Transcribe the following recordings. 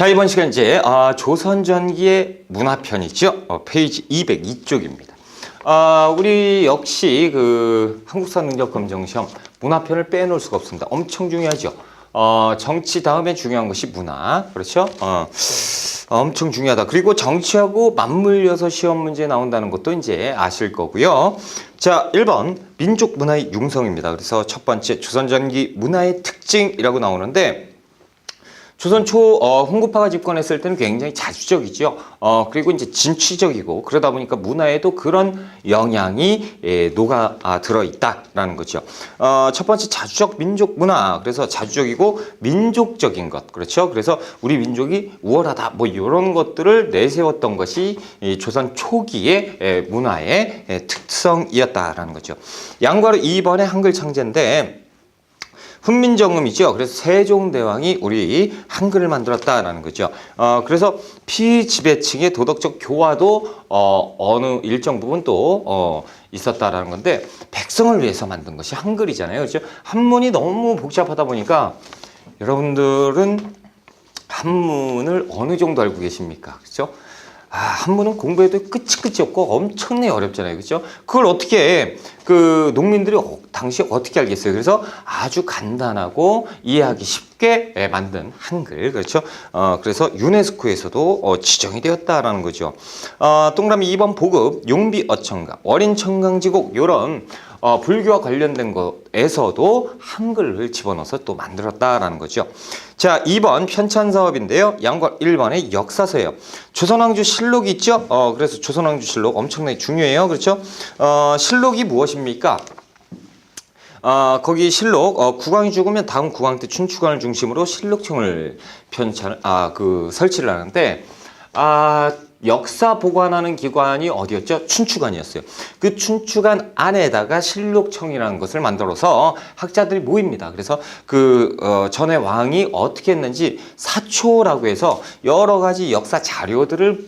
자, 이번 시간 이제 조선 전기의 문화편이죠. 페이지 202쪽입니다. 우리 역시 그 한국사 능력 검정 시험 문화편을 빼놓을 수가 없습니다. 엄청 중요하죠. 정치 다음에 중요한 것이 문화. 그렇죠? 엄청 중요하다. 그리고 정치하고 맞물려서 시험 문제 나온다는 것도 이제 아실 거고요. 자, 1번 민족 문화의 융성입니다. 그래서 첫 번째 조선 전기 문화의 특징이라고 나오는데 조선 초 훈구파가 집권했을 때는 굉장히 자주적이죠. 그리고 이제 진취적이고 그러다 보니까 문화에도 그런 영향이 녹아 들어 있다라는 거죠. 첫 번째 자주적 민족 문화. 그래서 자주적이고 민족적인 것. 그렇죠. 그래서 우리 민족이 우월하다. 뭐 이런 것들을 내세웠던 것이 이 조선 초기의 문화의 특성이었다라는 거죠. 양과로 2번의 한글 창제인데 훈민정음이죠. 그래서 세종대왕이 우리 한글을 만들었다라는 거죠. 그래서 피지배층의 도덕적 교화도 어느 일정 부분 또 있었다라는 건데 백성을 위해서 만든 것이 한글이잖아요. 그렇죠? 한문이 너무 복잡하다 보니까 여러분들은 한문을 어느 정도 알고 계십니까? 그렇죠? 한문은 공부해도 끝이 없고 엄청나게 어렵잖아요. 그렇죠? 그걸 어떻게 그 농민들이 당시 어떻게 알겠어요? 그래서 아주 간단하고 이해하기 쉽게 만든 한글. 그렇죠? 그래서 유네스코에서도 지정이 되었다라는 거죠. 동그라미 2번 보급, 용비 어청각, 어린 청강지곡 요런 불교와 관련된 것에서도 한글을 집어넣어서 또 만들었다라는 거죠. 자, 2번 편찬사업인데요. 양과 1번의 역사서예요. 조선왕조 실록이 있죠? 그래서 조선왕조 실록 엄청나게 중요해요. 그렇죠? 실록이 무엇입니까? 거기 실록, 국왕이 죽으면 다음 국왕 때 춘추관을 중심으로 실록청을 설치를 하는데, 역사 보관하는 기관이 어디였죠? 춘추관이었어요. 그 춘추관 안에다가 실록청이라는 것을 만들어서 학자들이 모입니다. 그래서 전에 왕이 어떻게 했는지 사초라고 해서 여러 가지 역사 자료들을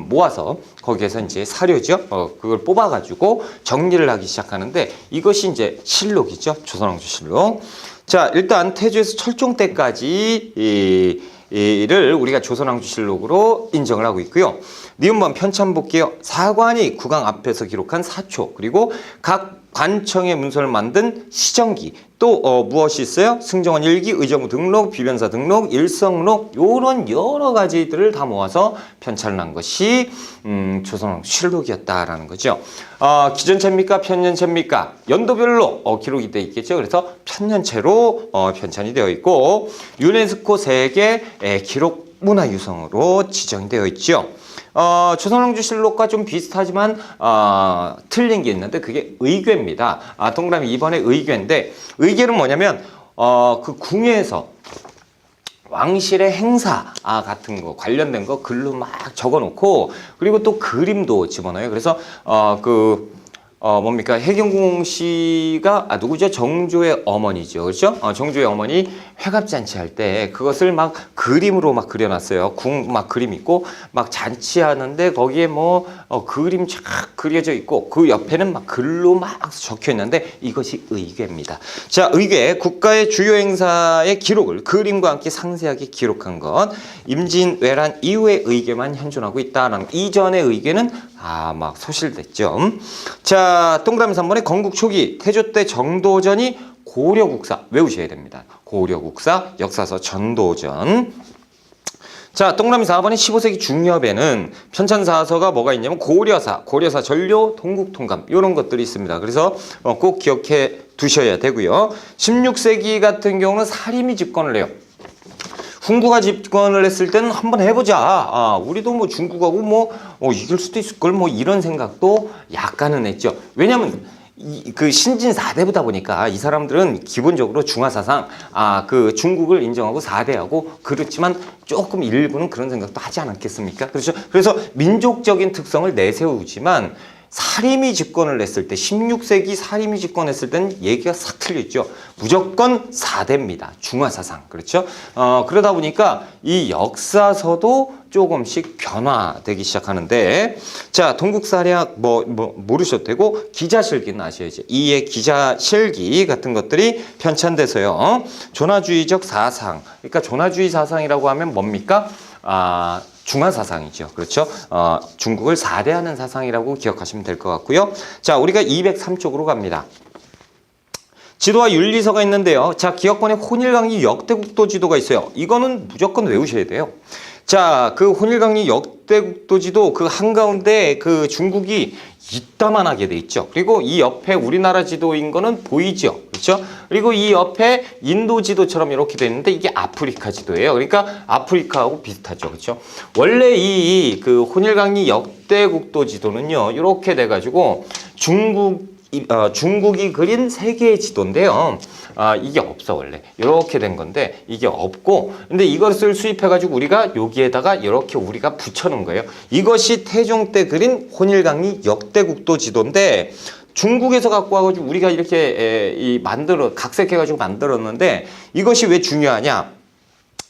모아서 거기에서 이제 사료죠. 그걸 뽑아가지고 정리를 하기 시작하는데 이것이 이제 실록이죠. 조선왕조 실록. 자, 일단 태조에서 철종 때까지 를 우리가 조선왕조실록으로 인정을 하고 있고요. 니은번 편찬 볼게요. 사관이 국왕 앞에서 기록한 사초, 그리고 각 관청의 문서를 만든 시정기, 또 무엇이 있어요? 승정원 일기, 의정부 등록, 비변사 등록, 일성록 요런 여러 가지들을 다 모아서 편찬을 한 것이 조선왕조실록이었다라는 거죠. 기전체입니까? 편년체입니까? 연도별로 기록이 되어 있겠죠. 그래서 편년체로 편찬이 되어 있고 유네스코 세계 기록 문화유성으로 지정이 되어 있죠. 조선왕조실록과 좀 비슷하지만 틀린 게 있는데 그게 의궤입니다. 동그라미 2번의 의궤인데 의궤는 뭐냐면 그 궁에서 왕실의 행사 같은 거 관련된 거 글로 막 적어놓고 그리고 또 그림도 집어넣어요. 그래서 뭡니까? 해경궁 씨가 누구죠? 정조의 어머니죠. 그렇죠? 정조의 어머니 회갑잔치 할 때 그것을 막 그림으로 막 그려놨어요. 궁 막 그림 있고 막 잔치하는데 거기에 뭐 그림 쫙 그려져 있고 그 옆에는 막 글로 막 적혀 있는데 이것이 의궤입니다. 자, 의궤 국가의 주요 행사의 기록을 그림과 함께 상세하게 기록한 것. 임진왜란 이후의 의궤만 현존하고 있다는 이전의 의궤는 막 소실됐죠. 자, 동그라미 3번에 건국 초기 태조 때 정도전이 고려국사 외우셔야 됩니다. 고려국사, 역사서 전도전. 자, 동그라미 4번에 15세기 중엽에는 편찬사서가 뭐가 있냐면 고려사 전료, 동국통감 이런 것들이 있습니다. 그래서 꼭 기억해 두셔야 되고요. 16세기 같은 경우는 사림이 집권을 해요. 훈구가 집권을 했을 때는 한번 해보자. 우리도 뭐 중국하고 뭐 이길 수도 있을 걸 뭐 이런 생각도 약간은 했죠. 왜냐면 그 신진 4대부다 보니까 이 사람들은 기본적으로 중화사상 그 중국을 인정하고 4대하고 그렇지만 조금 일부는 그런 생각도 하지 않았겠습니까? 그렇죠. 그래서 민족적인 특성을 내세우지만 사림이 집권을 했을 때 16세기 사림이 집권했을 때는 얘기가 싹 틀렸죠. 무조건 4대입니다. 중화사상. 그렇죠? 그러다 보니까 이 역사서도 조금씩 변화되기 시작하는데, 자, 동국사략 모르셔도 되고 기자실기는 아셔야죠. 이의 기자실기 같은 것들이 편찬돼서요. 조나주의적 사상. 그러니까 조나주의 사상이라고 하면 뭡니까? 중화사상이죠. 그렇죠? 중국을 4대하는 사상이라고 기억하시면 될 것 같고요. 자, 우리가 203쪽으로 갑니다. 지도와 윤리서가 있는데요. 자, 기억권에 혼일강리 역대국도 지도가 있어요. 이거는 무조건 외우셔야 돼요. 자, 그 혼일강리 역대국도 지도 그 한가운데 그 중국이 이따만하게 돼 있죠. 그리고 이 옆에 우리나라 지도인 거는 보이죠. 그렇죠? 그리고 이 옆에 인도 지도처럼 이렇게 돼 있는데 이게 아프리카 지도예요. 그러니까 아프리카하고 비슷하죠. 그렇죠? 원래 이 그 혼일강리 역대국도 지도는요. 이렇게 돼 가지고 중국이 그린 세계의 지도인데요. 이게 없어 원래. 이렇게 된 건데 이게 없고, 근데 이것을 수입해가지고 우리가 여기에다가 이렇게 우리가 붙여놓은 거예요. 이것이 태종 때 그린 혼일강리 역대국도 지도인데 중국에서 갖고 와가지고 우리가 이렇게 각색해가지고 만들었는데 이것이 왜 중요하냐?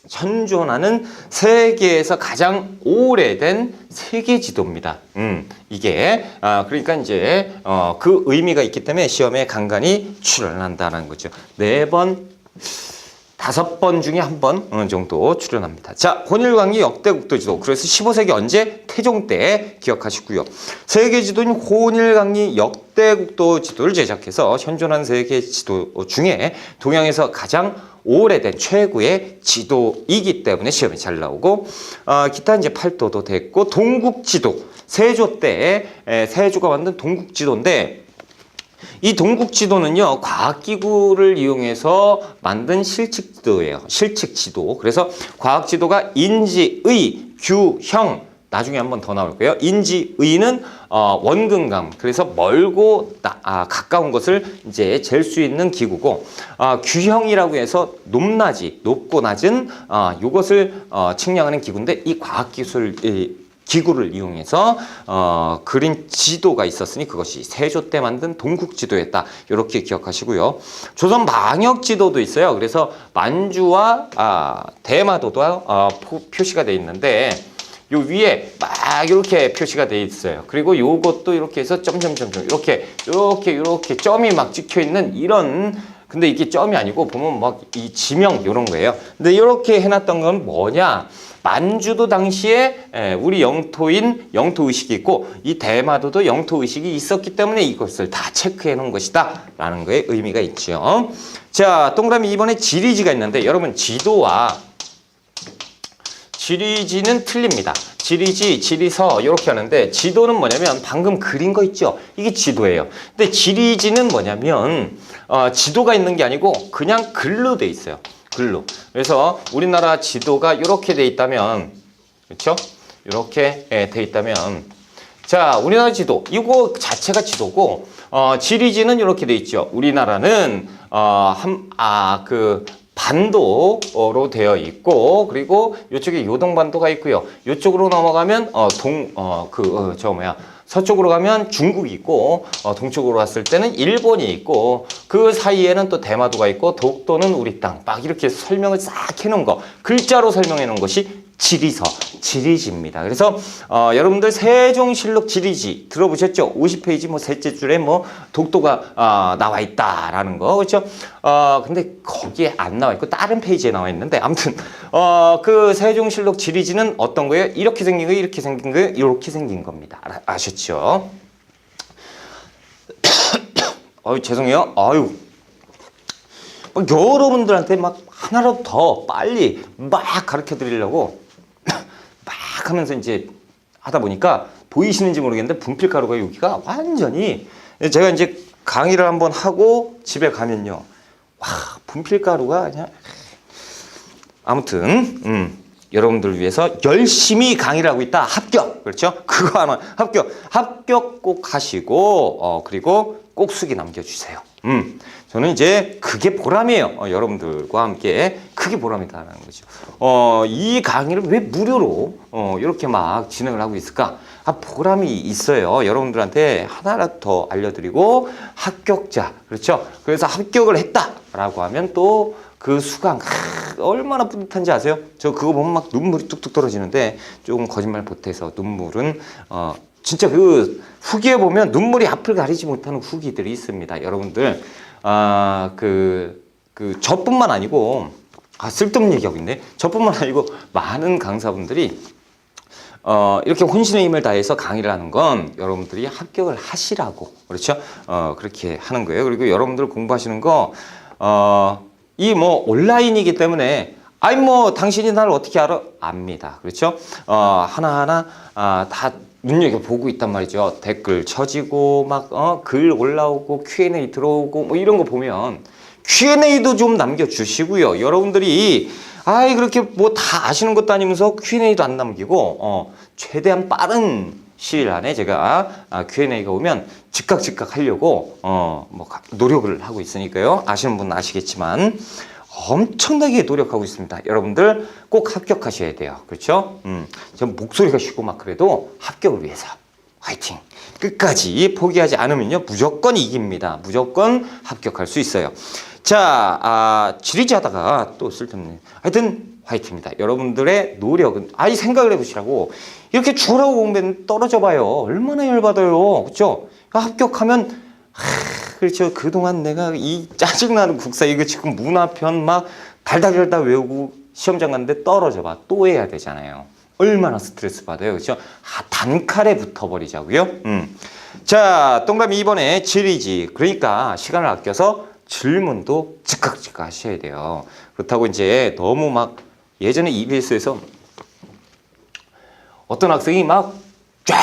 현존하는 세계에서 가장 오래된 세계 지도입니다. 이게 그러니까 이제 그 의미가 있기 때문에 시험에 간간히 출연한다는 거죠. 4번, 5번 중에 1번 어느 정도 출연합니다. 자, 혼일강리 역대국도 지도. 그래서 15세기 언제? 태종 때 기억하시고요. 세계 지도인 혼일강리 역대국도 지도를 제작해서 현존하는 세계 지도 중에 동양에서 가장 오래된 최고의 지도이기 때문에 시험에 잘 나오고, 기타 이제 팔도도 됐고, 동국지도. 세조 때 세조가 만든 동국지도인데 이 동국지도는요, 과학기구를 이용해서 만든 실측지도예요. 실측지도. 그래서 과학지도가 인지의, 규형, 나중에 한번 더 나올 거예요. 인지의는 원근감, 그래서 멀고 가까운 것을 이제 잴 수 있는 기구고, 규형이라고 해서 높고 낮은 이것을 측량하는 기구인데, 이 과학기술 기구를 이용해서 그린 지도가 있었으니 그것이 세조 때 만든 동국지도였다. 이렇게 기억하시고요. 조선 망역지도도 있어요. 그래서 만주와 대마도도 표시가 돼 있는데 요 위에 막 이렇게 표시가 돼 있어요. 그리고 요것도 이렇게 해서 점점점점 이렇게 점이 막 찍혀 있는 이런, 근데 이게 점이 아니고 보면 막 이 지명 이런 거예요. 근데 이렇게 해놨던 건 뭐냐? 만주도 당시에 우리 영토인 영토의식이 있고 이 대마도도 영토의식이 있었기 때문에 이것을 다 체크해 놓은 것이다 라는 거에 의미가 있죠. 자, 동그라미 2번에 지리지가 있는데 여러분 지도와 지리지는 틀립니다. 지리지, 지리서 이렇게 하는데 지도는 뭐냐면 방금 그린 거 있죠? 이게 지도예요. 근데 지리지는 뭐냐면 지도가 있는 게 아니고 그냥 글로 돼 있어요. 글로. 그래서 우리나라 지도가 이렇게 돼 있다면, 그렇죠? 이렇게 돼 있다면, 자, 우리나라 지도 이거 자체가 지도고, 지리지는 이렇게 돼 있죠. 우리나라는 그 반도로 되어 있고, 그리고 이쪽에 요동반도가 있고요. 이쪽으로 넘어가면 서쪽으로 가면 중국이 있고, 동쪽으로 왔을 때는 일본이 있고, 그 사이에는 또 대마도가 있고, 독도는 우리 땅. 막 이렇게 설명을 싹 해놓은 거, 글자로 설명해 놓은 것이 지리서, 지리지입니다. 그래서 여러분들 세종실록 지리지 들어보셨죠? 50페이지 셋째 줄에 독도가 나와 있다라는 거, 그렇죠? 근데 거기에 안 나와 있고 다른 페이지에 나와 있는데, 아무튼 그 세종실록 지리지는 어떤 거예요? 이렇게 생긴 거예요, 이렇게 생긴 거예요, 이렇게 생긴 겁니다. 아셨죠? 죄송해요. 여러분들한테 막 하나라도 더 빨리 막 가르쳐 드리려고 막 하면서 이제 하다 보니까 보이시는지 모르겠는데 분필가루가 여기가 완전히, 제가 이제 강의를 한번 하고 집에 가면요, 와, 분필가루가 그냥, 아무튼 여러분들을 위해서 열심히 강의를 하고 있다. 합격. 그렇죠? 그거 하나 합격 꼭 하시고, 그리고 꼭 수기 남겨주세요. 저는 이제 그게 보람이에요. 여러분들과 함께 그게 보람이다라는 거죠. 이 강의를 왜 무료로 이렇게 막 진행을 하고 있을까? 보람이 있어요. 여러분들한테 하나라도 더 알려드리고 합격자, 그렇죠? 그래서 합격을 했다라고 하면 또 그 수강 얼마나 뿌듯한지 아세요? 저 그거 보면 막 눈물이 뚝뚝 떨어지는데 조금 거짓말 보태서 눈물은 진짜 그 후기에 보면 눈물이 앞을 가리지 못하는 후기들이 있습니다. 여러분들 저뿐만 아니고 쓸데없는 얘기하고 있네. 저뿐만 아니고 많은 강사분들이 이렇게 혼신의 힘을 다해서 강의를 하는 건 여러분들이 합격을 하시라고, 그렇죠? 그렇게 하는 거예요. 그리고 여러분들 공부하시는 거 이 뭐 온라인이기 때문에 당신이 나를 어떻게 알아? 압니다. 그렇죠? 하나하나 다 눈여겨보고 있단 말이죠. 댓글 쳐지고 글 올라오고 Q&A 들어오고 뭐 이런 거 보면 Q&A도 좀 남겨주시고요. 여러분들이 그렇게 뭐 다 아시는 것도 아니면서 Q&A도 안 남기고 최대한 빠른 시일 안에 제가 Q&A가 오면 즉각 하려고 뭐 노력을 하고 있으니까요. 아시는 분은 아시겠지만 엄청나게 노력하고 있습니다. 여러분들 꼭 합격하셔야 돼요. 그렇죠? 전 목소리가 쉬고 막 그래도 합격을 위해서 화이팅! 끝까지 포기하지 않으면요 무조건 이깁니다. 무조건 합격할 수 있어요. 자, 지리지 하다가 또 쓸데없네. 하여튼 화이팅입니다. 여러분들의 노력은 생각을 해보시라고. 이렇게 죽으라고 공부했는데 떨어져 봐요. 얼마나 열받아요. 그렇죠? 합격하면 그렇죠. 그동안 내가 이 짜증나는 국사 이거 지금 문화편 막 달달달달 외우고 시험장 갔는데 떨어져 봐. 또 해야 되잖아요. 얼마나 스트레스 받아요. 그렇죠? 단칼에 붙어버리자고요. 자, 동그라미 2번에 지리지. 그러니까 시간을 아껴서 질문도 즉각 하셔야 돼요. 그렇다고 이제 너무 막 예전에 EBS에서 어떤 학생이 막 쫙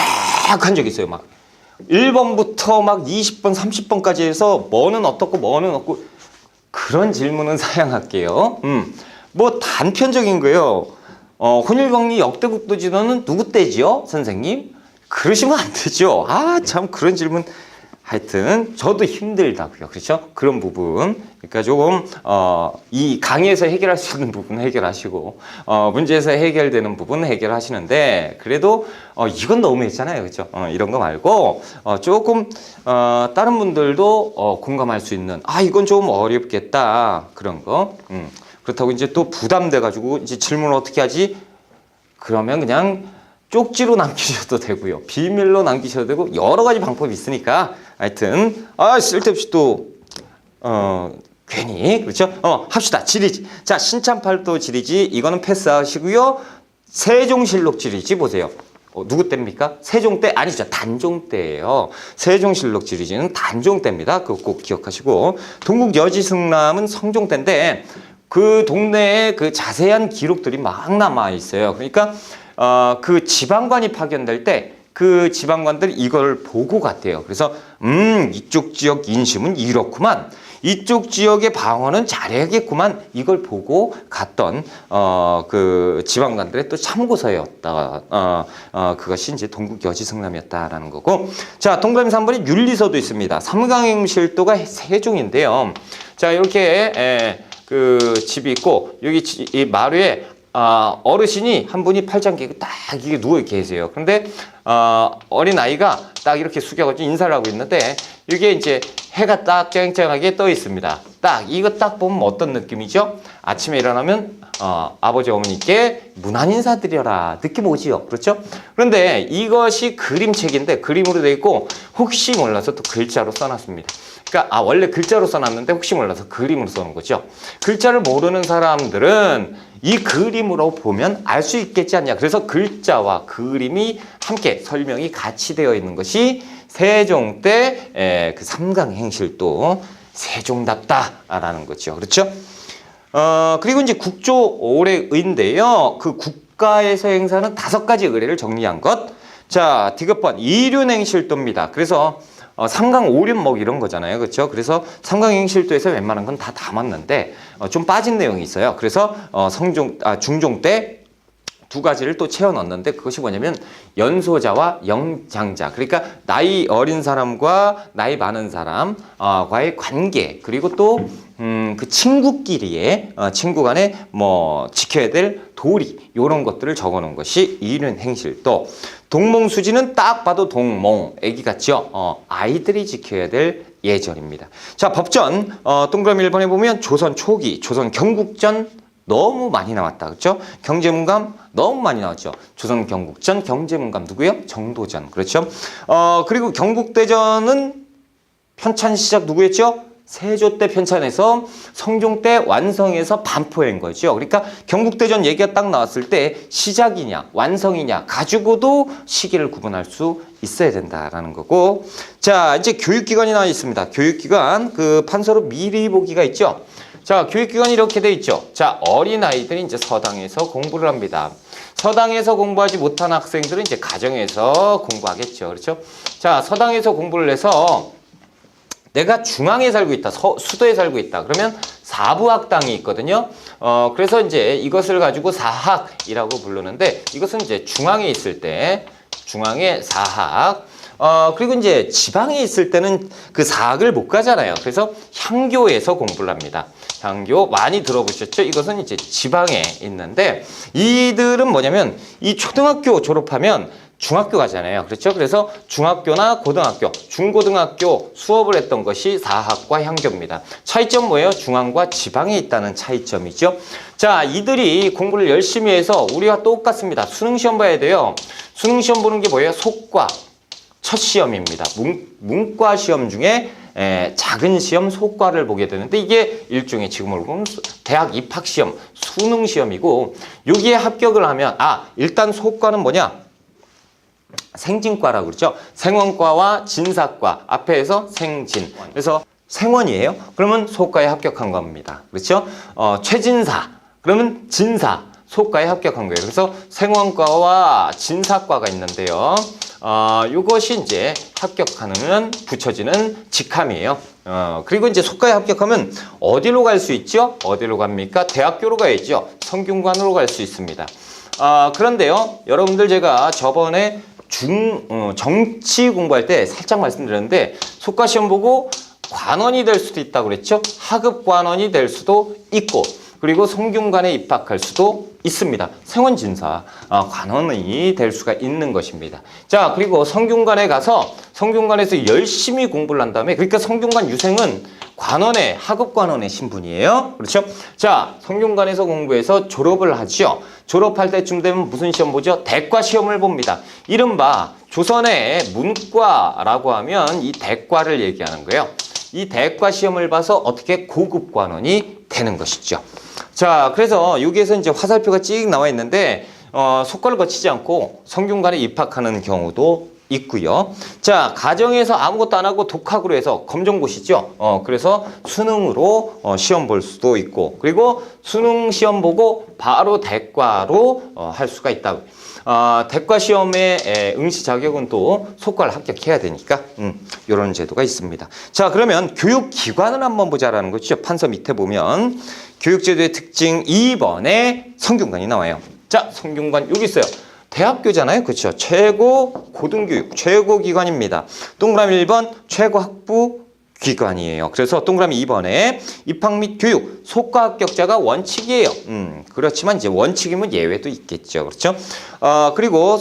한 적이 있어요. 막 1번부터 막 20번, 30번까지 해서 뭐는 어떻고 뭐는 없고 그런 질문은 사양할게요. 뭐 단편적인 거예요. 혼일광리 역대국도지도는 누구 때지요? 선생님? 그러시면 안 되죠. 참 그런 질문 하여튼 저도 힘들다고요. 그렇죠? 그런 부분. 그러니까 조금 이 강의에서 해결할 수 있는 부분 해결하시고 문제에서 해결되는 부분 해결하시는데 그래도 이건 너무했잖아요. 그렇죠? 이런 거 말고 조금 다른 분들도 공감할 수 있는 이건 좀 어렵겠다. 그런 거. 그렇다고 이제 또 부담돼 가지고 이제 질문을 어떻게 하지? 그러면 그냥 쪽지로 남기셔도 되고요. 비밀로 남기셔도 되고 여러 가지 방법이 있으니까 하여튼 쓸데없이 또 괜히 그렇죠? 합시다. 지리지. 자, 신참팔도 지리지 이거는 패스하시고요. 세종실록 지리지 보세요. 누구 때입니까? 세종 때 아니죠. 단종 때예요. 세종실록 지리지는 단종 때입니다. 그거 꼭 기억하시고 동국 여지승남은 성종 때인데 그 동네에 그 자세한 기록들이 막 남아 있어요. 그러니까 그 지방관이 파견될 때 그 지방관들이 이걸 보고 갔대요. 그래서 이쪽 지역 인심은 이렇구만. 이쪽 지역의 방어는 잘해야겠구만. 이걸 보고 갔던 그 지방관들의 또 참고서였다. 그것이 이제 동국 여지승남이었다라는 거고. 자, 동그라미 3번에 윤리서도 있습니다. 삼강행실도가 세종인데요. 자, 이렇게 그 집이 있고 여기 이 마루에 어르신이 한 분이 팔짱 끼고 딱 이게 누워 계세요. 그런데 어린 아이가 딱 이렇게 숙여가지고 인사를 하고 있는데 이게 이제 해가 딱 쨍쨍하게 떠 있습니다. 딱 이거 딱 보면 어떤 느낌이죠? 아침에 일어나면 아버지 어머니께 문안 인사드려라 느낌 오지요. 그렇죠? 그런데 이것이 그림책인데 그림으로 되어 있고 혹시 몰라서 또 글자로 써놨습니다. 그러니까 원래 글자로 써놨는데 혹시 몰라서 그림으로 써놓은 거죠. 글자를 모르는 사람들은 이 그림으로 보면 알 수 있겠지 않냐. 그래서 글자와 그림이 함께 설명이 같이 되어 있는 것이 세종 때 그 삼강행실도 세종답다라는 거죠. 그렇죠? 그리고 이제 국조 올해의인데요. 그 국가에서 행사하는 5가지 의례를 정리한 것. 자, 디귿번 이륜행실도입니다. 그래서 삼강 오륜 뭐 이런 거잖아요. 그렇죠? 그래서 삼강행실도에서 웬만한 건 다 담았는데 좀 빠진 내용이 있어요. 그래서 중종 때 두 가지를 또 채워 넣었는데 그것이 뭐냐면 연소자와 영장자. 그러니까 나이 어린 사람과 나이 많은 사람과의 관계, 그리고 또 그 친구끼리의 친구 간에 뭐 지켜야 될 도리, 이런 것들을 적어 놓은 것이 이른 행실도. 동몽수지는 딱 봐도 동몽, 애기 같죠? 아이들이 지켜야 될 예절입니다. 자, 법전 동그라미 1번에 보면 조선 초기, 조선 경국전 너무 많이 나왔다. 그렇죠? 경제문감 너무 많이 나왔죠. 조선 경국전, 경제문감 누구요? 정도전. 그렇죠? 그리고 경국대전은 편찬 시작 누구였죠? 세조 때 편찬해서 성종 때 완성해서 반포한 거죠. 그러니까 경국대전 얘기가 딱 나왔을 때 시작이냐 완성이냐 가지고도 시기를 구분할 수 있어야 된다라는 거고. 자, 이제 교육기관이 나와 있습니다. 교육기관 그 판서로 미리 보기가 있죠. 자, 교육기관이 이렇게 돼 있죠. 자, 어린아이들이 이제 서당에서 공부를 합니다. 서당에서 공부하지 못한 학생들은 이제 가정에서 공부하겠죠. 그렇죠? 자, 서당에서 공부를 해서 내가 중앙에 살고 있다, 수도에 살고 있다. 그러면 사부학당이 있거든요. 그래서 이제 이것을 가지고 사학이라고 부르는데 이것은 이제 중앙에 있을 때 중앙의 사학. 그리고 이제 지방에 있을 때는 그 사학을 못 가잖아요. 그래서 향교에서 공부를 합니다. 향교 많이 들어보셨죠? 이것은 이제 지방에 있는데 이들은 뭐냐면 이 초등학교 졸업하면 중학교 가잖아요. 그렇죠? 그래서 중학교나 고등학교, 중고등학교 수업을 했던 것이 사학과 향교입니다. 차이점 뭐예요? 중앙과 지방에 있다는 차이점이죠. 자, 이들이 공부를 열심히 해서 우리와 똑같습니다. 수능시험 봐야 돼요. 수능시험 보는 게 뭐예요? 속과 첫 시험입니다. 문과 시험 중에 작은 시험 속과를 보게 되는데 이게 일종의 지금으로 보면 대학 입학 시험, 수능 시험이고 여기에 합격을 하면 일단 속과는 뭐냐? 생진과라고 그러죠. 생원과와 진사과 앞에서 생진. 그래서 생원이에요. 그러면 속과에 합격한 겁니다. 그렇죠? 최진사. 그러면 진사. 속과에 합격한 거예요. 그래서 생원과와 진사과가 있는데요. 이것이 이제 합격하면 붙여지는 직함이에요. 그리고 이제 속과에 합격하면 어디로 갈 수 있죠? 어디로 갑니까? 대학교로 가야죠. 성균관으로 갈 수 있습니다. 그런데요, 여러분들 제가 저번에 정치 공부할 때 살짝 말씀드렸는데 속과 시험 보고 관원이 될 수도 있다고 그랬죠? 하급 관원이 될 수도 있고 그리고 성균관에 입학할 수도 있습니다. 생원진사 관원이 될 수가 있는 것입니다. 자, 그리고 성균관에 가서 성균관에서 열심히 공부를 한 다음에 그러니까 성균관 유생은 관원의 하급 관원의 신분이에요. 그렇죠? 자, 성균관에서 공부해서 졸업을 하죠. 졸업할 때쯤 되면 무슨 시험 보죠? 대과 시험을 봅니다. 이른바 조선의 문과라고 하면 이 대과를 얘기하는 거예요. 이 대과 시험을 봐서 어떻게 고급 관원이 되는 것이죠. 자, 그래서 여기에서 이제 화살표가 찍 나와 있는데 속과를 거치지 않고 성균관에 입학하는 경우도 있고요. 자, 가정에서 아무것도 안 하고 독학으로 해서 검정고시죠. 그래서 수능으로 시험 볼 수도 있고 그리고 수능 시험 보고 바로 대과로 할 수가 있다. 대과 시험의 응시 자격은 또 속과를 합격해야 되니까 이런 제도가 있습니다. 자, 그러면 교육기관을 한번 보자라는 거죠. 판서 밑에 보면 교육제도의 특징 2번에 성균관이 나와요. 자, 성균관 여기 있어요. 대학교잖아요. 그렇죠? 최고 고등교육, 최고 기관입니다. 동그라미 1번 최고 학부 기관이에요. 그래서 동그라미 2번에 입학 및 교육, 속과 합격자가 원칙이에요. 그렇지만 이제 원칙이면 예외도 있겠죠. 그렇죠? 그리고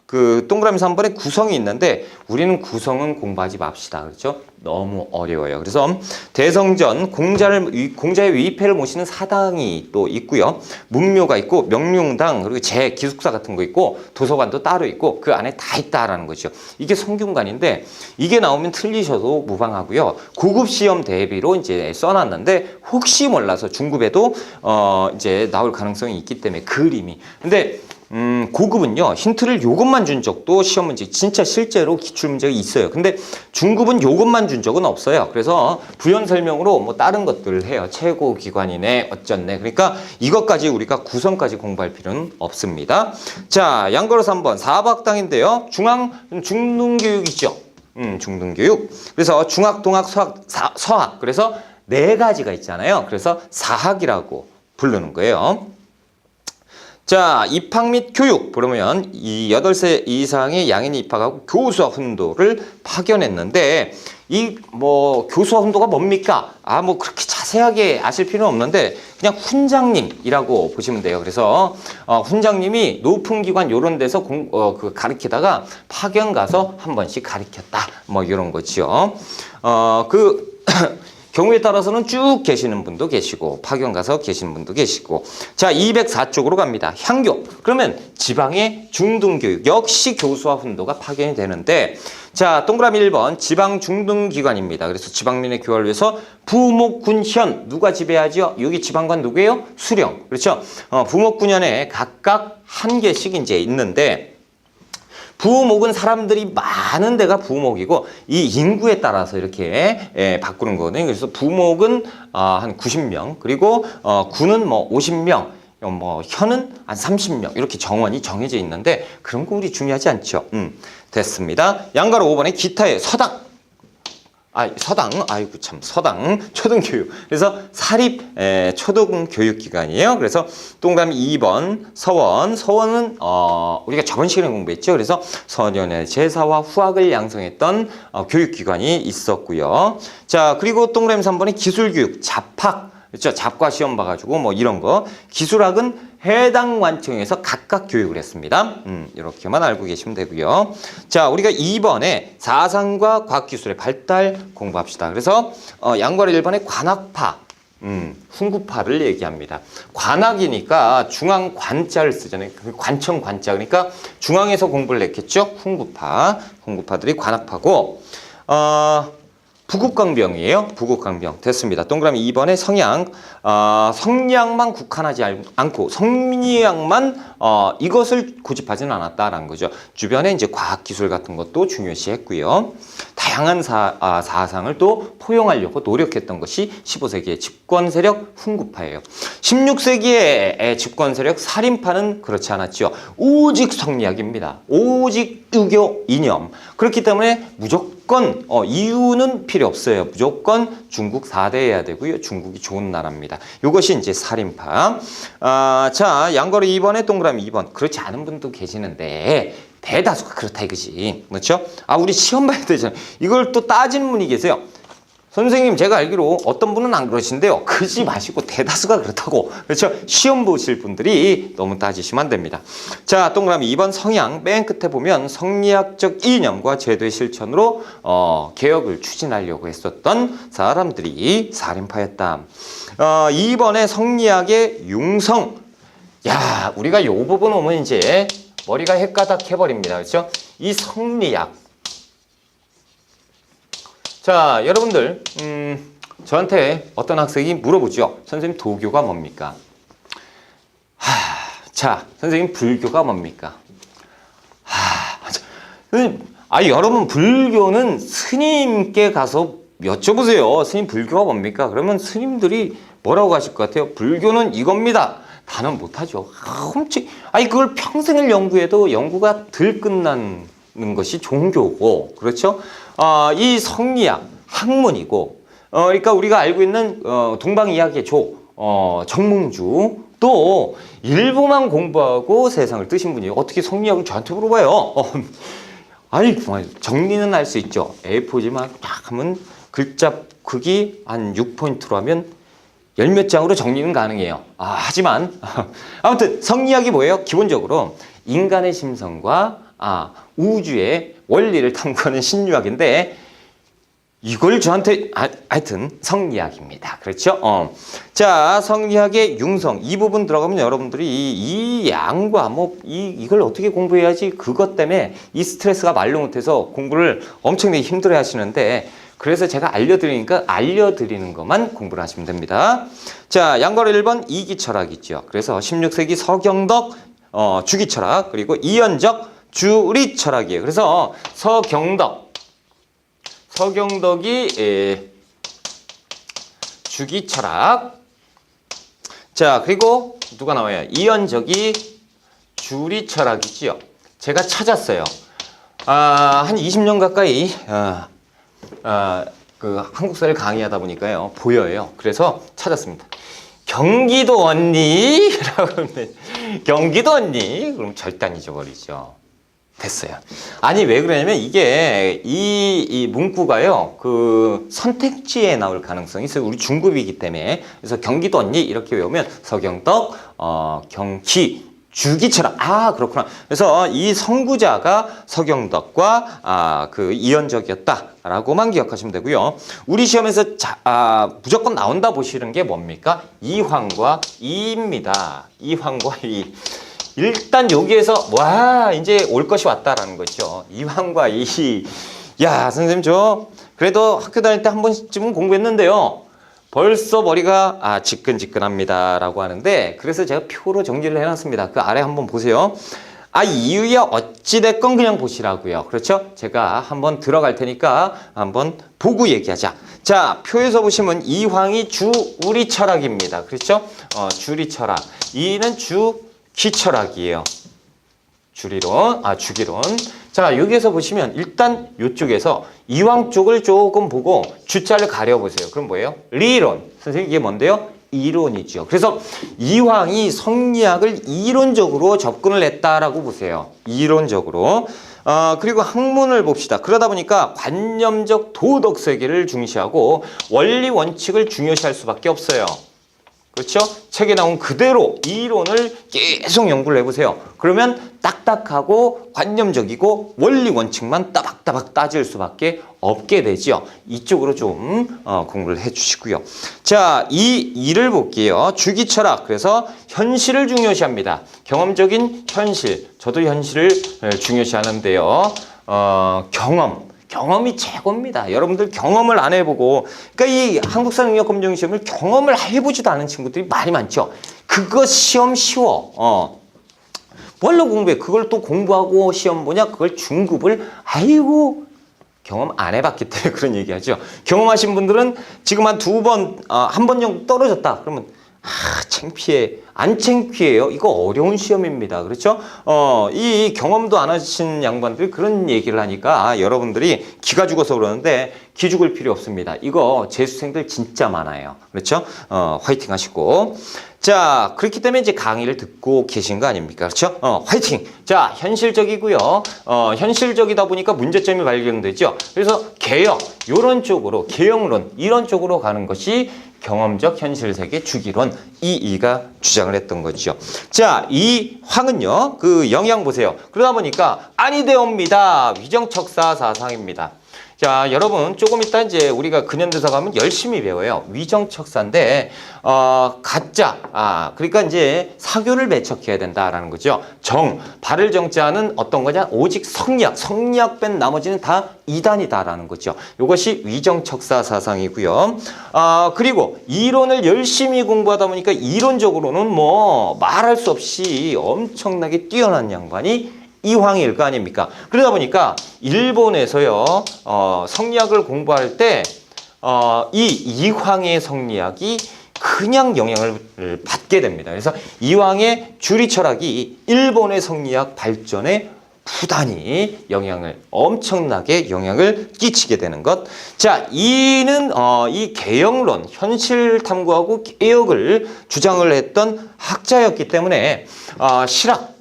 그 동그라미 3번에 구성이 있는데 우리는 구성은 공부하지 맙시다. 그렇죠? 너무 어려워요. 그래서 대성전 공자의 위패를 모시는 사당이 또 있고요. 문묘가 있고 명륜당 그리고 기숙사 같은 거 있고 도서관도 따로 있고 그 안에 다 있다라는 거죠. 이게 성균관인데 이게 나오면 틀리셔도 무방하고요. 고급 시험 대비로 이제 써놨는데 혹시 몰라서 중급에도 이제 나올 가능성이 있기 때문에 그림이. 근데 고급은요, 힌트를 요것만 준 적도 시험 문제, 진짜 실제로 기출문제가 있어요. 근데 중급은 요것만 준 적은 없어요. 그래서 부연 설명으로 뭐 다른 것들을 해요. 최고 기관이네, 어쩌네. 그러니까 이것까지 우리가 구성까지 공부할 필요는 없습니다. 자, 양거로서 3번, 사학당인데요. 중등교육 있죠? 중등교육. 그래서 중학, 동학, 서학. 그래서 네 가지가 있잖아요. 그래서 사학이라고 부르는 거예요. 자, 입학 및 교육. 그러면 이 8세 이상의 양인이 입학하고 교수와 훈도를 파견했는데, 이 뭐 교수와 훈도가 뭡니까? 뭐 그렇게 자세하게 아실 필요는 없는데 그냥 훈장님이라고 보시면 돼요. 그래서 훈장님이 높은 기관 요런 데서 가르치다가 파견 가서 한 번씩 가르쳤다. 뭐 이런 거죠. 경우에 따라서는 쭉 계시는 분도 계시고 파견 가서 계시는 분도 계시고. 자, 204쪽으로 갑니다. 향교. 그러면 지방의 중등교육. 역시 교수와 훈도가 파견이 되는데, 자, 동그라미 1번 지방 중등기관입니다. 그래서 지방민의 교화를 위해서 부목군현 누가 지배하죠? 여기 지방관 누구예요? 수령. 그렇죠? 부목군현에 각각 한 개씩 이제 있는데, 부목은 사람들이 많은 데가 부목이고 이 인구에 따라서 이렇게 바꾸는 거거든요. 그래서 부목은 한 90명, 그리고 군은 뭐 50명, 뭐 현은 한 30명 이렇게 정원이 정해져 있는데 그런 거 우리 중요하지 않죠. 됐습니다. 양가로 5번에 기타의 서당. 서당 초등교육. 그래서 사립 초등교육기관이에요. 그래서 동그라미 2번 서원은 우리가 저번 시간에 공부했죠. 그래서 서원의 제사와 후학을 양성했던 교육기관이 있었고요. 자, 그리고 동그라미 3번에 기술교육 잡학. 그렇죠. 잡과 시험 봐가지고 뭐 이런 거. 기술학은 해당 관청에서 각각 교육을 했습니다. 이렇게만 알고 계시면 되고요. 자, 우리가 2번에 사상과 과학기술의 발달 공부합시다. 그래서 양괄호 1번에 관학파, 훈구파를 얘기합니다. 관학이니까 중앙 관자를 쓰잖아요. 관청 관자. 그러니까 중앙에서 공부를 했겠죠. 훈구파들이 관학파고. 부국강병이에요. 부국강병. 됐습니다. 동그라미 2번에 성향. 성리학만 국한하지 않고 성리학만 이것을 고집하지는 않았다라는 거죠. 주변에 이제 과학기술 같은 것도 중요시했고요. 다양한 사상을 또 포용하려고 노력했던 것이 15세기의 집권세력 훈구파예요. 16세기의 집권세력 살인파는 그렇지 않았죠. 오직 성리학입니다. 오직 유교 이념. 그렇기 때문에 무조건 이유는 필요 없어요. 무조건 중국 4대해야 되고요. 중국이 좋은 나라입니다. 이것이 이제 살인파. 자, 양거리 2번에 동그라미 2번. 그렇지 않은 분도 계시는데 대다수가 그렇다 이거지. 그렇죠? 우리 시험 봐야 되잖아요. 이걸 또 따지는 분이 계세요. 선생님, 제가 알기로 어떤 분은 안 그러신데요. 그러지 마시고 대다수가 그렇다고. 그렇죠? 시험 보실 분들이 너무 따지시면 안 됩니다. 자, 동그라미 2번 성향. 맨 끝에 보면 성리학적 이념과 제도의 실천으로 개혁을 추진하려고 했었던 사람들이 살인파였다. 2번에 성리학의 융성. 야, 우리가 요 부분 오면 이제 머리가 헷가닥 해버립니다. 그렇죠? 이 성리학. 자, 여러분들, 저한테 어떤 학생이 물어보죠. 선생님, 도교가 뭡니까? 자, 선생님, 불교가 뭡니까? 여러분, 불교는 스님께 가서 여쭤보세요. 스님, 불교가 뭡니까? 그러면 스님들이 뭐라고 하실 것 같아요? 불교는 이겁니다. 단언 못하죠. 그걸 평생을 연구해도 연구가 덜 끝나는 것이 종교고, 그렇죠? 이 성리학, 학문이고, 그러니까 우리가 알고 있는 동방이야기의 정몽주, 또 일부만 공부하고 세상을 뜨신 분이 어떻게 성리학을 저한테 물어봐요? 정리는 할 수 있죠. A4지만 딱 하면 글자 크기 한 6포인트로 하면 10몇 장으로 정리는 가능해요. 하지만 아무튼 성리학이 뭐예요? 기본적으로 인간의 심성과 우주의 원리를 탐구하는 신유학인데 이걸 저한테 하여튼 성리학입니다. 그렇죠? 자, 성리학의 융성 이 부분 들어가면 여러분들이 이 양과 이걸 어떻게 공부해야지 그것 때문에 이 스트레스가 말로 못해서 공부를 엄청나게 힘들어 하시는데 그래서 제가 알려드리는 것만 공부를 하시면 됩니다. 자, 양괄호 1번 이기철학 있죠. 그래서 16세기 서경덕 주기철학 그리고 이현적 주리철학이에요. 그래서 서경덕이 주기철학. 자, 그리고 누가 나와요? 이현적이 주리철학이지요. 제가 찾았어요. 한 20년 가까이 그 한국사를 강의하다 보니까요 보여요. 그래서 찾았습니다. 경기도 언니? 라고 하면 경기도 언니? 그럼 절대 안 잊어버리죠. 됐어요. 아니, 왜 그러냐면 이게 이 문구가요, 그 선택지에 나올 가능성이 있어요. 우리 중급이기 때문에. 그래서 경기도 언니 이렇게 외우면 서경덕, 경기, 주기철학. 아, 그렇구나. 그래서 이 선구자가 서경덕과 그 이현적이었다라고만 기억하시면 되고요. 우리 시험에서 무조건 나온다 보시는 게 뭡니까? 이황과 이입니다. 이황과 이. 일단 여기에서 와 이제 올 것이 왔다라는 거죠. 이황과 이. 야, 선생님 저 그래도 학교 다닐 때 한 번쯤은 공부했는데요. 벌써 머리가 지끈지끈합니다 라고 하는데, 그래서 제가 표로 정리를 해놨습니다. 그 아래 한번 보세요. 이유야 어찌됐건 그냥 보시라고요. 그렇죠? 제가 한번 들어갈 테니까 한번 보고 얘기하자. 자, 표에서 보시면 이황이 주우리 철학입니다. 그렇죠? 주리 철학. 이는 주기철학이에요. 주리론, 주기론. 자, 여기에서 보시면 일단 이쪽에서 이황 쪽을 조금 보고 주자를 가려보세요. 그럼 뭐예요? 리론. 선생님 이게 뭔데요? 이론이죠. 그래서 이황이 성리학을 이론적으로 접근을 했다라고 보세요. 이론적으로. 그리고 학문을 봅시다. 그러다 보니까 관념적 도덕 세계를 중시하고 원리 원칙을 중요시할 수밖에 없어요. 그렇죠? 책에 나온 그대로 이론을 계속 연구를 해보세요. 그러면 딱딱하고 관념적이고 원리 원칙만 따박따박 따질 수밖에 없게 되죠. 이쪽으로 좀 공부를 해주시고요. 자, 이를 볼게요. 주기철학. 그래서 현실을 중요시합니다. 경험적인 현실. 저도 현실을 중요시하는데요. 경험이 최고입니다. 여러분들 경험을 안 해보고, 그러니까 이 한국사 능력 검정 시험을 경험을 해보지도 않은 친구들이 많이 많죠. 그거 시험 쉬워. 뭘로 공부해? 그걸 또 공부하고 시험 보냐? 그걸 중급을 아이고 경험 안 해봤기 때문에 그런 얘기하죠. 경험하신 분들은 지금 한 한 번 정도 떨어졌다. 그러면 창피해. 안 창피해요. 이거 어려운 시험입니다. 그렇죠? 이 경험도 안 하신 양반들이 그런 얘기를 하니까 여러분들이 기가 죽어서 그러는데 기 죽을 필요 없습니다. 이거 재수생들 진짜 많아요. 그렇죠? 화이팅 하시고. 자, 그렇기 때문에 이제 강의를 듣고 계신 거 아닙니까? 그렇죠? 화이팅! 자, 현실적이고요. 현실적이다 보니까 문제점이 발견되죠. 그래서 개혁, 요런 쪽으로, 개혁론, 이런 쪽으로 가는 것이 경험적 현실세계 주기론, 이가 주장을 했던 거죠. 자, 이 황은요, 그 영향 보세요. 그러다 보니까 아니 되옵니다. 위정척사 사상입니다. 자, 여러분 조금 이따 이제 우리가 근현대사 가면 열심히 배워요. 위정척사인데 가짜, 그러니까 이제 사교를 배척해야 된다라는 거죠. 발을 정자는 어떤 거냐? 오직 성리학 뺀 나머지는 다 이단이다라는 거죠. 이것이 위정척사 사상이고요. 그리고 이론을 열심히 공부하다 보니까 이론적으로는 뭐 말할 수 없이 엄청나게 뛰어난 양반이 이황일 거 아닙니까? 그러다 보니까 일본에서요, 성리학을 공부할 때, 이 이황의 성리학이 그냥 영향을 받게 됩니다. 그래서 이황의 주리 철학이 일본의 성리학 발전에 부단히 엄청나게 영향을 끼치게 되는 것. 자, 이는, 이 개혁론, 현실 탐구하고 개혁을 주장을 했던 학자였기 때문에, 실학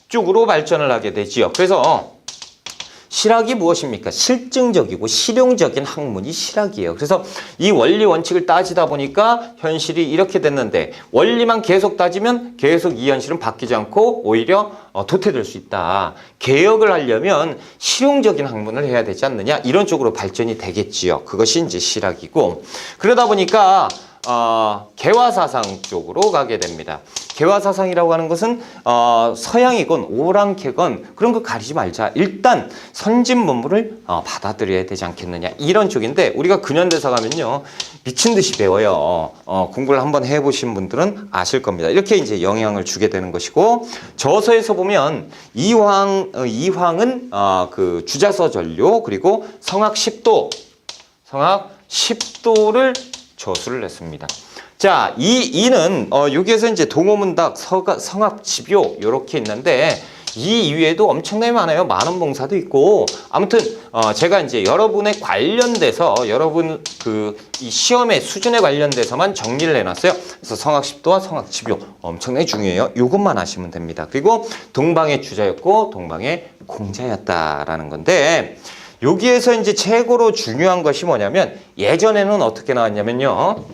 쪽으로 발전을 하게 되지요. 그래서 실학이 무엇입니까? 실증적이고 실용적인 학문이 실학이에요. 그래서 이 원리 원칙을 따지다 보니까 현실이 이렇게 됐는데, 원리만 계속 따지면 계속 이 현실은 바뀌지 않고 오히려 도태될 수 있다. 개혁을 하려면 실용적인 학문을 해야 되지 않느냐, 이런 쪽으로 발전이 되겠지요. 그것이 이제 실학이고, 그러다 보니까 개화사상 쪽으로 가게 됩니다. 개화사상이라고 하는 것은 서양이건 오랑캐건 그런 거 가리지 말자. 일단 선진 문물을 받아들여야 되지 않겠느냐, 이런 쪽인데, 우리가 근현대사 가면요 미친 듯이 배워요. 공부를 한번 해보신 분들은 아실 겁니다. 이렇게 이제 영향을 주게 되는 것이고, 저서에서 보면 이황은 그 주자서 전료 그리고 성학 10도를 저수를 했습니다. 자, 이는 여기에서 이제 동호문답, 성합, 집요 이렇게 있는데, 이 이외에도 엄청나게 많아요. 만원봉사도 있고. 아무튼 제가 이제 여러분에 관련돼서 여러분 이 시험의 수준에 관련돼서만 정리를 해놨어요. 그래서 성악십도와 성악집요 엄청나게 중요해요. 이것만 아시면 됩니다. 그리고 동방의 주자였고 동방의 공자였다라는 건데, 여기에서 이제 최고로 중요한 것이 뭐냐면, 예전에는 어떻게 나왔냐면요,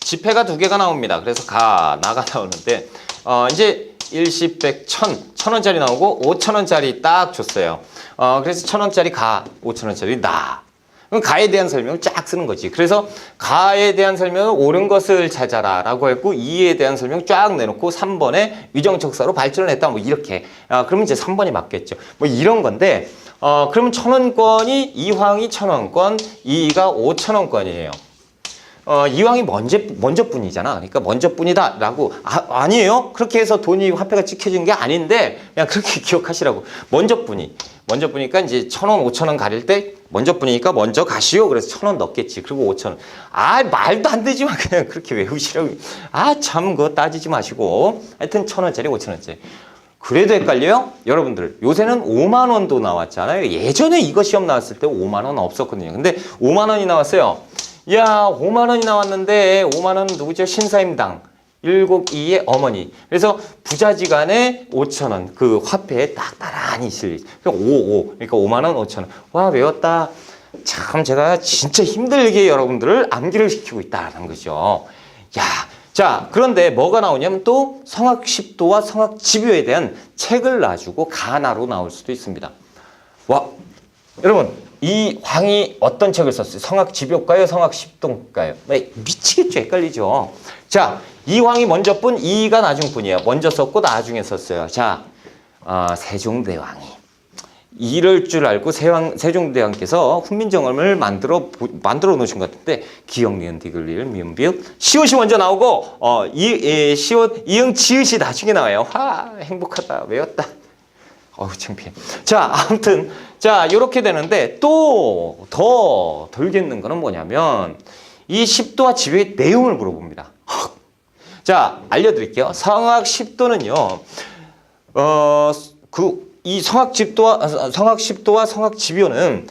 지폐가 2개가 나옵니다. 그래서 나가 나오는데 이제 일십, 백, 천 원짜리 나오고 5,000원짜리 딱 줬어요. 그래서 1,000원짜리 가, 5,000원짜리 나. 그럼 가에 대한 설명을 쫙 쓰는 거지. 그래서 가에 대한 설명은 옳은 것을 찾아라 라고 했고, 이에 대한 설명 쫙 내놓고 3번에 위정척사로 발전을 했다, 뭐 이렇게. 그러면 이제 3번이 맞겠죠. 뭐 이런 건데, 그러면 1,000원권이 이황이 1,000원권, 이가 5,000원권이에요. 이왕이 먼저뿐이잖아. 그러니까 먼저뿐이다 라고. 아니에요. 그렇게 해서 돈이 화폐가 찍혀진 게 아닌데, 그냥 그렇게 기억하시라고. 먼저뿐이니까 이제 1,000원, 5,000원 가릴 때 먼저뿐이니까 먼저 가시오. 그래서 1,000원 넣겠지. 그리고 5,000원. 말도 안 되지만 그냥 그렇게 외우시라고. 참 그거 따지지 마시고. 하여튼 1,000원짜리, 5,000원짜리. 그래도 헷갈려요? 여러분들, 요새는 5만 원도 나왔잖아요. 예전에 이거 시험 나왔을 때 5만 원 없었거든요. 근데 5만 원이 나왔어요. 야, 5만 원이 나왔는데 5만 원은 누구죠? 신사임당. 1곱이의 어머니. 그래서 부자지간에 5,000원 그 화폐에 딱 나란히 실리. 그러니까 5. 그러니까 5만 원, 5,000원. 와, 외웠다. 참 제가 진짜 힘들게 여러분들을 암기를 시키고 있다는 거죠. 야, 자, 그런데 뭐가 나오냐면 또 성악십도와 성악집요에 대한 책을 놔주고 가나로 나올 수도 있습니다. 와, 여러분. 이 황이 어떤 책을 썼어요? 성악집요일까요? 성악십도일까요? 미치겠죠? 헷갈리죠? 자, 이 황이 먼저뿐, 이가 나중뿐이에요. 먼저 썼고 나중에 썼어요. 자, 세종대왕이 이럴 줄 알고 세종대왕께서 훈민정음을 만들어 놓으신 것 같은데, 기역, 니은, 디귿, 리을, 미음, 비읍, 시옷이 먼저 나오고 시옷, 이응, 지읒이 나중에 나와요. 행복하다. 외웠다. 창피해. 자, 아무튼 요렇게 되는데, 또 더 돌겠는 거는 뭐냐면, 이 십도와 집요의 내용을 물어봅니다. 자, 알려드릴게요. 성악십도는요, 이 성악십도와 성악집요는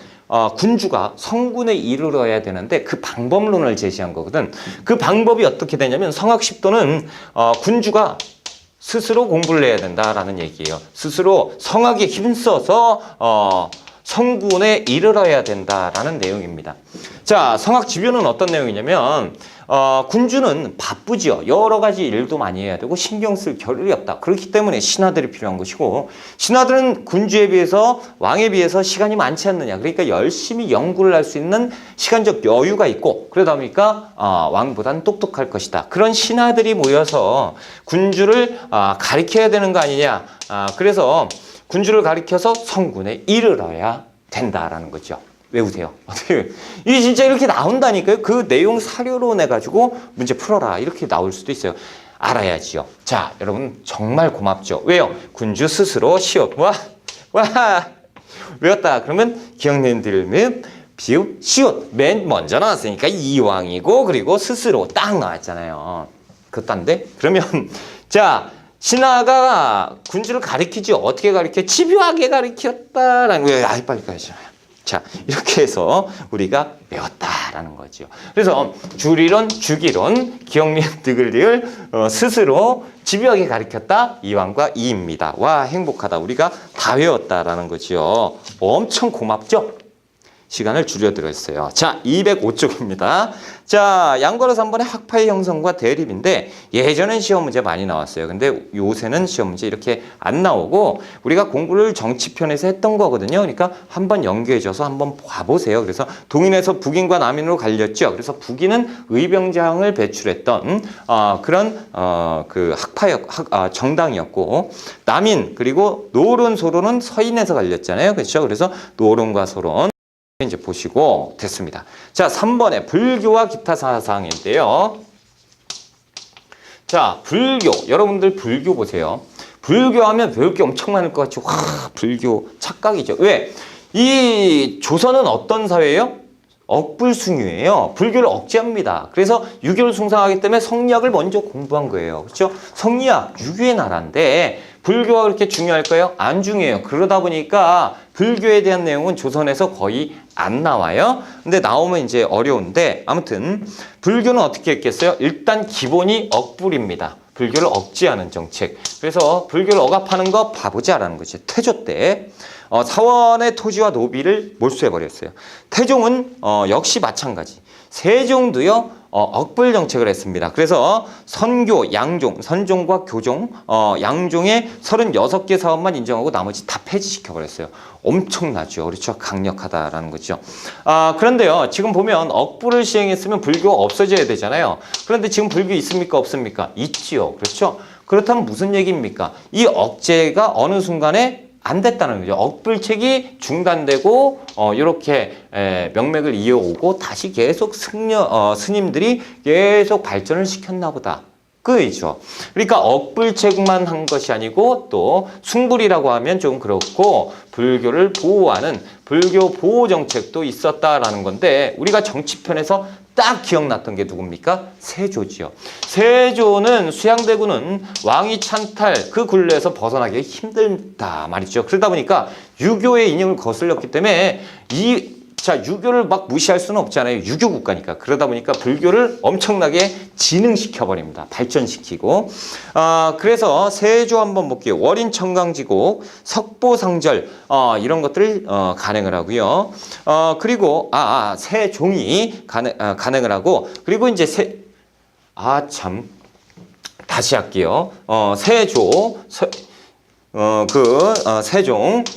군주가 성군에 이르러야 되는데 그 방법론을 제시한 거거든. 그 방법이 어떻게 되냐면, 성악십도는 군주가 스스로 공부를 해야 된다라는 얘기예요. 스스로 성악에 힘써서 성군에 이르러야 된다라는 내용입니다. 자, 성악집요는 어떤 내용이냐면, 군주는 바쁘지요. 여러 가지 일도 많이 해야 되고 신경 쓸 겨를이 없다. 그렇기 때문에 신하들이 필요한 것이고, 신하들은 군주에 비해서, 왕에 비해서 시간이 많지 않느냐. 그러니까 열심히 연구를 할 수 있는 시간적 여유가 있고, 그러다 보니까 왕보다는 똑똑할 것이다. 그런 신하들이 모여서 군주를 가리켜야 되는 거 아니냐. 그래서 군주를 가리켜서 성군에 이르러야 된다라는 거죠. 외우세요. 이게 진짜 이렇게 나온다니까요. 그 내용 사료로 내가지고 문제 풀어라. 이렇게 나올 수도 있어요. 알아야지요. 자, 여러분 정말 고맙죠. 왜요? 군주 스스로 시옷. 와, 외웠다. 그러면 기억니은 디귿 비읍 시옷. 맨 먼저 나왔으니까 이왕이고, 그리고 스스로 딱 나왔잖아요. 그것도 안 돼? 그러면 자, 신하가 군주를 가리키죠. 어떻게 가리켜? 집요하게 가리켰다라는 거예요. 빨리 가야죠. 자, 이렇게 해서 우리가 배웠다라는 거죠. 그래서 줄이론, 주기론, 기억니은 디귿 리을 스스로 집요하게 가리켰다. 이왕과 이입니다. 와, 행복하다. 우리가 다 외웠다라는 거죠. 엄청 고맙죠? 시간을 줄여드렸어요. 자, 205쪽입니다. 자, 양괄호 3번의 학파의 형성과 대립인데, 예전엔 시험 문제 많이 나왔어요. 근데 요새는 시험 문제 이렇게 안 나오고, 우리가 공부를 정치편에서 했던 거거든요. 그러니까 한번 연계해줘서 한번 봐보세요. 그래서 동인에서 북인과 남인으로 갈렸죠. 그래서 북인은 의병장을 배출했던 그런 그 정당이었고, 남인 그리고 노론, 소론은 서인에서 갈렸잖아요. 그렇죠? 그래서 노론과 소론 이제 보시고 됐습니다. 자, 3번에 불교와 기타 사상인데요. 자, 불교. 여러분들 불교 보세요. 불교하면 배울 게 엄청 많을 것 같죠. 불교 착각이죠. 왜? 이 조선은 어떤 사회예요? 억불숭유예요. 불교를 억제합니다. 그래서 유교를 숭상하기 때문에 성리학을 먼저 공부한 거예요. 그렇죠? 성리학, 유교의 나라인데 불교가 그렇게 중요할까요? 안 중요해요. 그러다 보니까 불교에 대한 내용은 조선에서 거의 안 나와요. 근데 나오면 이제 어려운데 아무튼 불교는 어떻게 했겠어요? 일단 기본이 억불입니다. 불교를 억제하는 정책. 그래서 불교를 억압하는 거 바보자라는 거죠. 태조 때 사원의 토지와 노비를 몰수해버렸어요. 태종은 역시 마찬가지. 세종도요 억불 정책을 했습니다. 그래서 선교, 양종, 선종과 교종, 양종의 36개 사업만 인정하고 나머지 다 폐지시켜버렸어요. 엄청나죠. 그렇죠. 강력하다라는 거죠. 그런데요. 지금 보면 억불을 시행했으면 불교가 없어져야 되잖아요. 그런데 지금 불교 있습니까? 없습니까? 있지요. 그렇죠. 그렇다면 무슨 얘기입니까? 이 억제가 어느 순간에 안 됐다는 거죠. 억불책이 중단되고 이렇게 명맥을 이어오고 다시 계속 스님들이 계속 발전을 시켰나 보다. 그죠. 그러니까 억불책만 한 것이 아니고 또 숭불이라고 하면 좀 그렇고 불교를 보호하는 불교 보호 정책도 있었다라는 건데 우리가 정치편에서 딱 기억났던 게 누굽니까? 세조지요. 세조는 수양대군은 왕위 찬탈 그 굴레에서 벗어나기 힘들다 말이죠. 그러다 보니까 유교의 이념을 거슬렸기 때문에 유교를 막 무시할 수는 없잖아요. 유교 국가니까. 그러다 보니까 불교를 엄청나게 진흥시켜버립니다. 발전시키고. 그래서 세조 한번 볼게요. 월인청강지곡, 석보상절, 이런 것들을 간행을 하고요. 그리고, 세종이 간행을 하고, 그리고 이제 다시 할게요.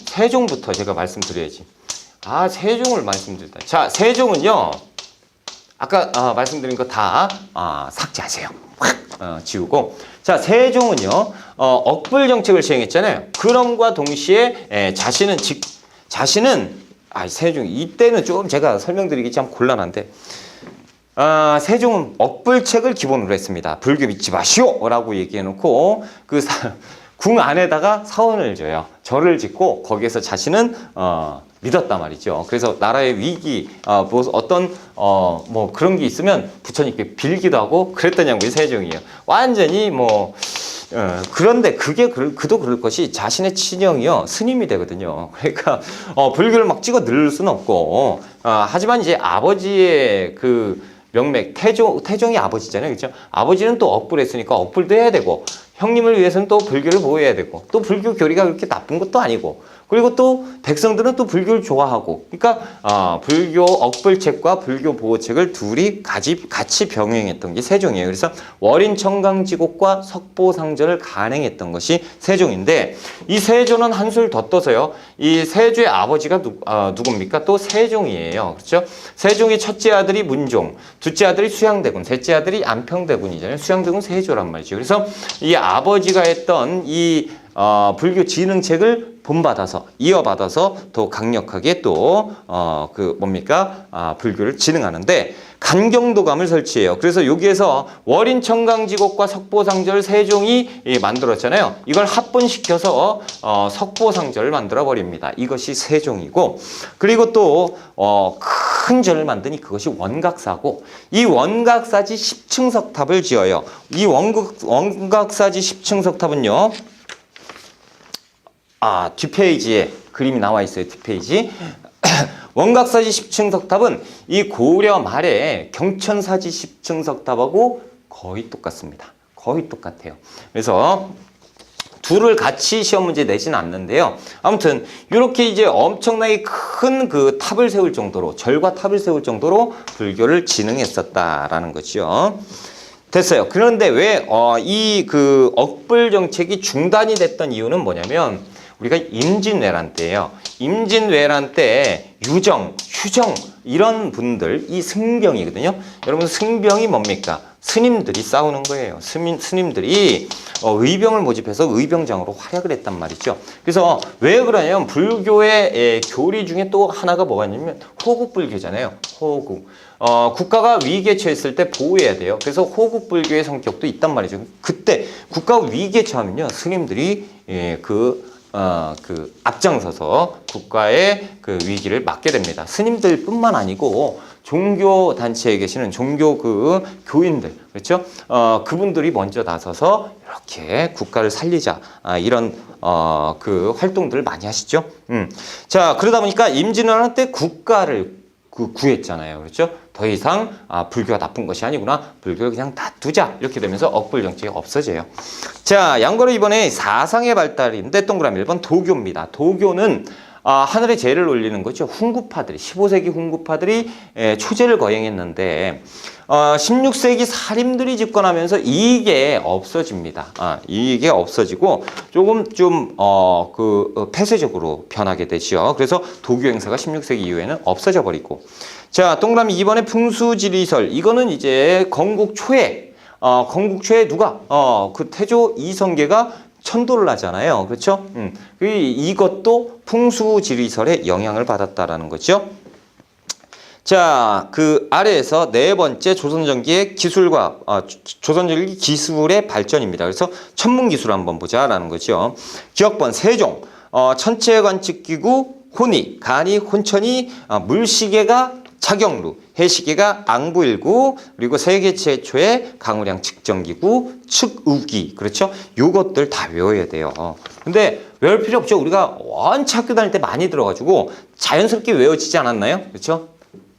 세종부터 제가 말씀드려야지. 세종을 말씀드렸다. 자, 세종은요, 아까 말씀드린 거 다 삭제하세요. 확 지우고. 자, 세종은요, 억불 정책을 시행했잖아요. 그럼과 동시에 세종, 이때는 좀 제가 설명드리기 참 곤란한데, 세종은 억불책을 기본으로 했습니다. 불교 믿지 마시오! 라고 얘기해놓고, 궁 안에다가 사원을 줘요. 절을 짓고, 거기에서 자신은, 믿었단 말이죠. 그래서 나라의 위기, 뭐 그런 게 있으면 부처님께 빌기도 하고 그랬던 양반이 세종이에요. 완전히 그런데 그도 그럴 것이 자신의 친형이요. 스님이 되거든요. 그러니까, 불교를 막 찍어 늘릴 수는 없고, 하지만 이제 아버지의 명맥, 태종이 아버지잖아요. 그렇죠? 아버지는 또 억불했으니까 억불도 해야 되고, 형님을 위해서는 또 불교를 보호해야 되고, 또 불교 교리가 그렇게 나쁜 것도 아니고, 그리고 또 백성들은 또 불교를 좋아하고, 그러니까 불교 억불책과 불교 보호책을 둘이 같이 병행했던 게 세종이에요. 그래서 월인청강지곡과 석보상절을 간행했던 것이 세종인데, 이 세조는 한술 더 떠서요. 이 세조의 아버지가 누굽니까? 또 세종이에요. 그렇죠? 세종의 첫째 아들이 문종, 둘째 아들이 수양대군, 셋째 아들이 안평대군이잖아요. 수양대군 세조란 말이죠. 그래서 이 아버지가 했던 이 불교 진흥책을 이어받아서 더 강력하게 또 불교를 진흥하는데 간경도감을 설치해요. 그래서 여기에서 월인청강지곡과 석보상절 세종이 만들었잖아요. 이걸 합본시켜서 석보상절을 만들어 버립니다. 이것이 세종이고, 그리고 또 큰 절을 만드니 그것이 원각사고, 이 원각사지 10층 석탑을 지어요. 이 원각사지 10층 석탑은요, 뒷페이지에 그림이 나와 있어요. 뒷페이지. 원각사지 10층 석탑은 이 고려 말에 경천사지 10층 석탑하고 거의 똑같습니다. 거의 똑같아요. 그래서 둘을 같이 시험 문제 내지는 않는데요. 아무튼 이렇게 이제 엄청나게 큰 탑을 세울 정도로, 절과 탑을 세울 정도로 불교를 진흥했었다라는 거죠. 됐어요. 그런데 왜 이 억불 정책이 중단이 됐던 이유는 뭐냐면, 우리가 임진왜란 때예요. 임진왜란 때 유정, 휴정 이런 분들, 이 승병이거든요. 여러분, 승병이 뭡니까? 스님들이 싸우는 거예요. 스님들이 의병을 모집해서 의병장으로 활약을 했단 말이죠. 그래서 왜 그러냐면, 불교의 교리 중에 또 하나가 뭐가 있냐면 호국불교잖아요. 호국. 국가가 위기에 처했을 때 보호해야 돼요. 그래서 호국불교의 성격도 있단 말이죠. 그때 국가가 위기에 처하면요, 스님들이 앞장서서 국가의 위기를 막게 됩니다. 스님들뿐만 아니고 종교 단체에 계시는 종교 그 교인들, 그렇죠? 그분들이 먼저 나서서 이렇게 국가를 살리자, 이런 그 활동들을 많이 하시죠. 자, 그러다 보니까 임진왜란 때 국가를 구했잖아요. 그렇죠? 더 이상 불교가 나쁜 것이 아니구나. 불교를 그냥 놔두자. 이렇게 되면서 억불 정책이 없어져요. 자, 양거로 이번에 사상의 발달인데 동그라미 1번 도교입니다. 도교는 하늘에 제를 올리는 거죠. 훈구파들이 15세기 훈구파들이 초제를 거행했는데 16세기 사림들이 집권하면서 이게 없어집니다. 이게 없어지고 조금 좀 폐쇄적으로 변하게 되죠. 그래서 도교 행사가 16세기 이후에는 없어져 버리고. 자, 동그라미 2번에 풍수지리설. 이거는 이제 건국 초에 누가 그 태조 이성계가 천도를 하잖아요. 그렇죠? 이것도 풍수지리설의 영향을 받았다라는 거죠. 자, 그 아래에서 네 번째 조선전기의 기술과 조선전기 기술의 발전입니다. 그래서 천문기술을 한번 보자라는 거죠. 기억번 세종, 천체 관측기구 혼이, 간이, 혼천이, 물시계가 자경루, 해시계가 앙부일구, 그리고 세계 최초의 강우량 측정기구 측우기. 그렇죠? 요것들 다 외워야 돼요. 근데 외울 필요 없죠. 우리가 원체 학교 다닐 때 많이 들어가지고 자연스럽게 외워지지 않았나요? 그렇죠?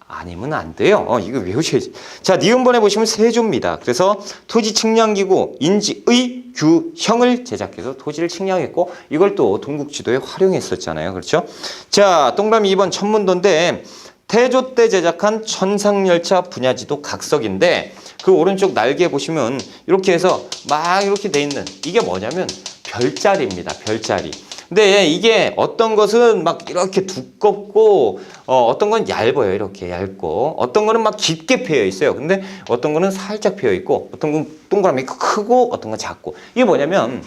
아니면 안 돼요. 이거 외우셔야지. 자, 니은번에 보시면 세조입니다. 그래서 토지 측량기구 인지의 규형을 제작해서 토지를 측량했고 이걸 또 동국지도에 활용했었잖아요. 그렇죠? 자, 동그라미 2번 천문도인데 태조 때 제작한 천상열차 분야지도 각석인데 그 오른쪽 날개 보시면 이렇게 해서 막 이렇게 돼 있는 이게 뭐냐면 별자리입니다. 별자리. 근데 이게 어떤 것은 막 이렇게 두껍고 어떤 건 얇아요. 이렇게 얇고 어떤 거는 막 깊게 패여 있어요. 근데 어떤 거는 살짝 패여 있고 어떤 건 동그라미 크고 어떤 건 작고 이게 뭐냐면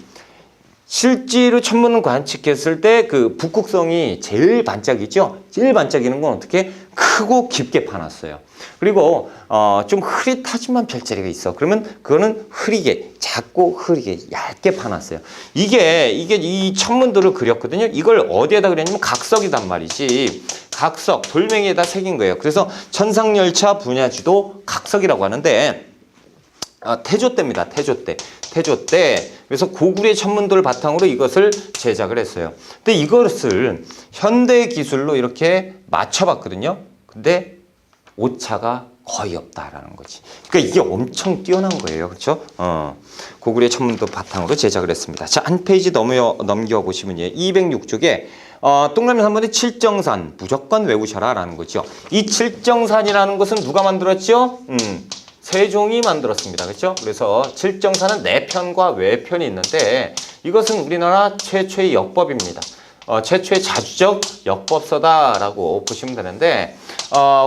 실제로 천문을 관측했을 때 그 북극성이 제일 반짝이죠. 제일 반짝이는 건 어떻게 크고 깊게 파놨어요. 그리고 좀 흐릿하지만 별자리가 있어. 그러면 그거는 흐리게 작고 흐리게 얇게 파놨어요. 이게 이 천문도를 그렸거든요. 이걸 어디에다 그렸냐면 각석이단 말이지. 각석 돌멩이에다 새긴 거예요. 그래서 천상열차 분야지도 각석이라고 하는데 태조 때입니다. 태조 때. 그래서 고구려의 천문도를 바탕으로 이것을 제작을 했어요. 근데 이것을 현대 기술로 이렇게 맞춰봤거든요. 근데 오차가 거의 없다라는 거지. 그러니까 이게 엄청 뛰어난 거예요. 그렇죠? 고구려의 천문도 바탕으로 제작을 했습니다. 자, 한 페이지 넘겨보시면 206쪽에 동그라미 3번에 칠정산 무조건 외우셔라라는 거죠. 이 칠정산이라는 것은 누가 만들었죠? 세종이 만들었습니다. 그렇죠? 그래서 칠정산은 내편과 외편이 있는데 이것은 우리나라 최초의 역법입니다. 최초의 자주적 역법서다라고 보시면 되는데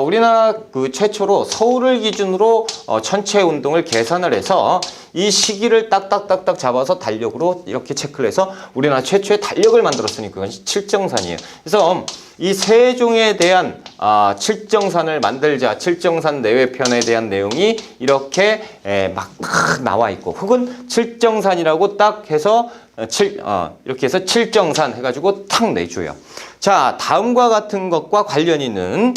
우리나라 그 최초로 서울을 기준으로 천체 운동을 계산을 해서 이 시기를 딱딱딱딱 잡아서 달력으로 이렇게 체크를 해서 우리나라 최초의 달력을 만들었으니 그것이 칠정산이에요. 그래서 이 세종에 대한 칠정산을 만들자, 칠정산 내외편에 대한 내용이 이렇게 막 나와 있고 혹은 칠정산이라고 딱 해서 이렇게 해서 칠정산 해가지고 탁 내줘요. 자, 다음과 같은 것과 관련 있는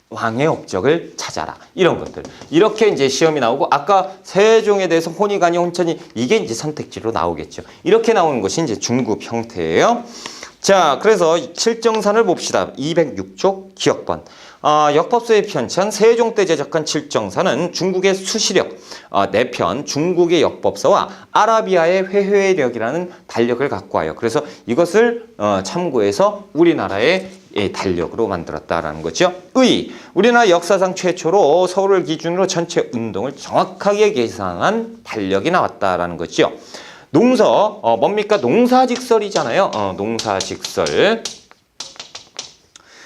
왕의 업적을 찾아라. 이런 것들. 이렇게 이제 시험이 나오고 아까 세종에 대해서 혼이 간이 혼천이 이게 이제 선택지로 나오겠죠. 이렇게 나오는 것이 이제 중급 형태예요. 자, 그래서 칠정산을 봅시다. 206쪽 기억번. 역법서의 편찬 세종 때 제작한 칠정산은 중국의 수시력, 내편 중국의 역법서와 아라비아의 회회력이라는 달력을 갖고 와요. 그래서 이것을 참고해서 우리나라의 달력으로 만들었다라는 거죠. 우리나라 역사상 최초로 서울을 기준으로 전체 운동을 정확하게 계산한 달력이 나왔다라는 거죠. 농서, 뭡니까? 농사직설이잖아요. 농사직설.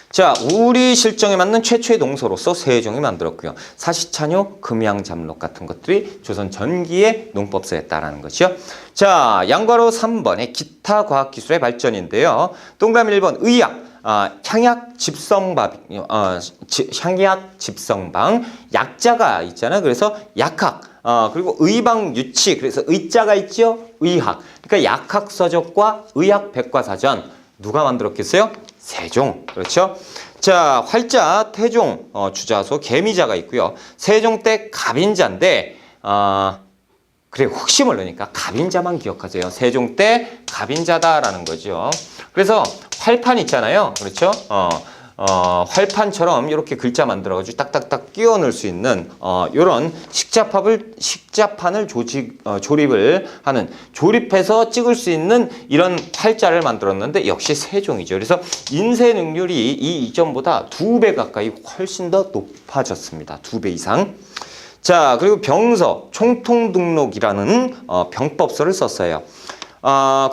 자, 우리 실정에 맞는 최초의 농서로서 세종이 만들었고요. 사시찬효, 금양잠록 같은 것들이 조선 전기의 농법서였다라는 거죠. 자, 양괄호 3번의 기타 과학기술의 발전인데요. 동그라미 1번 의학. 향약 집성방 약자가 있잖아요. 그래서 약학 그리고 의방 유치 그래서 의자가 있죠. 의학 그러니까 약학 서적과 의학 백과사전 누가 만들었겠어요? 세종. 그렇죠? 자, 활자 태종 주자소 개미자가 있고요. 세종 때 갑인자인데 그래 혹시 모르니까 갑인자만 기억하세요. 세종 때 갑인자다라는 거죠. 그래서 활판 있잖아요. 그렇죠? 활판처럼 이렇게 글자 만들어가지고 딱딱딱 끼워 넣을 수 있는 이런 식자판을 조립을 하는 조립해서 찍을 수 있는 이런 활자를 만들었는데 역시 세종이죠. 그래서 인쇄 능률이 이 이전보다 2배 가까이 훨씬 더 높아졌습니다. 2배 이상. 자, 그리고 병서, 총통등록이라는 병법서를 썼어요.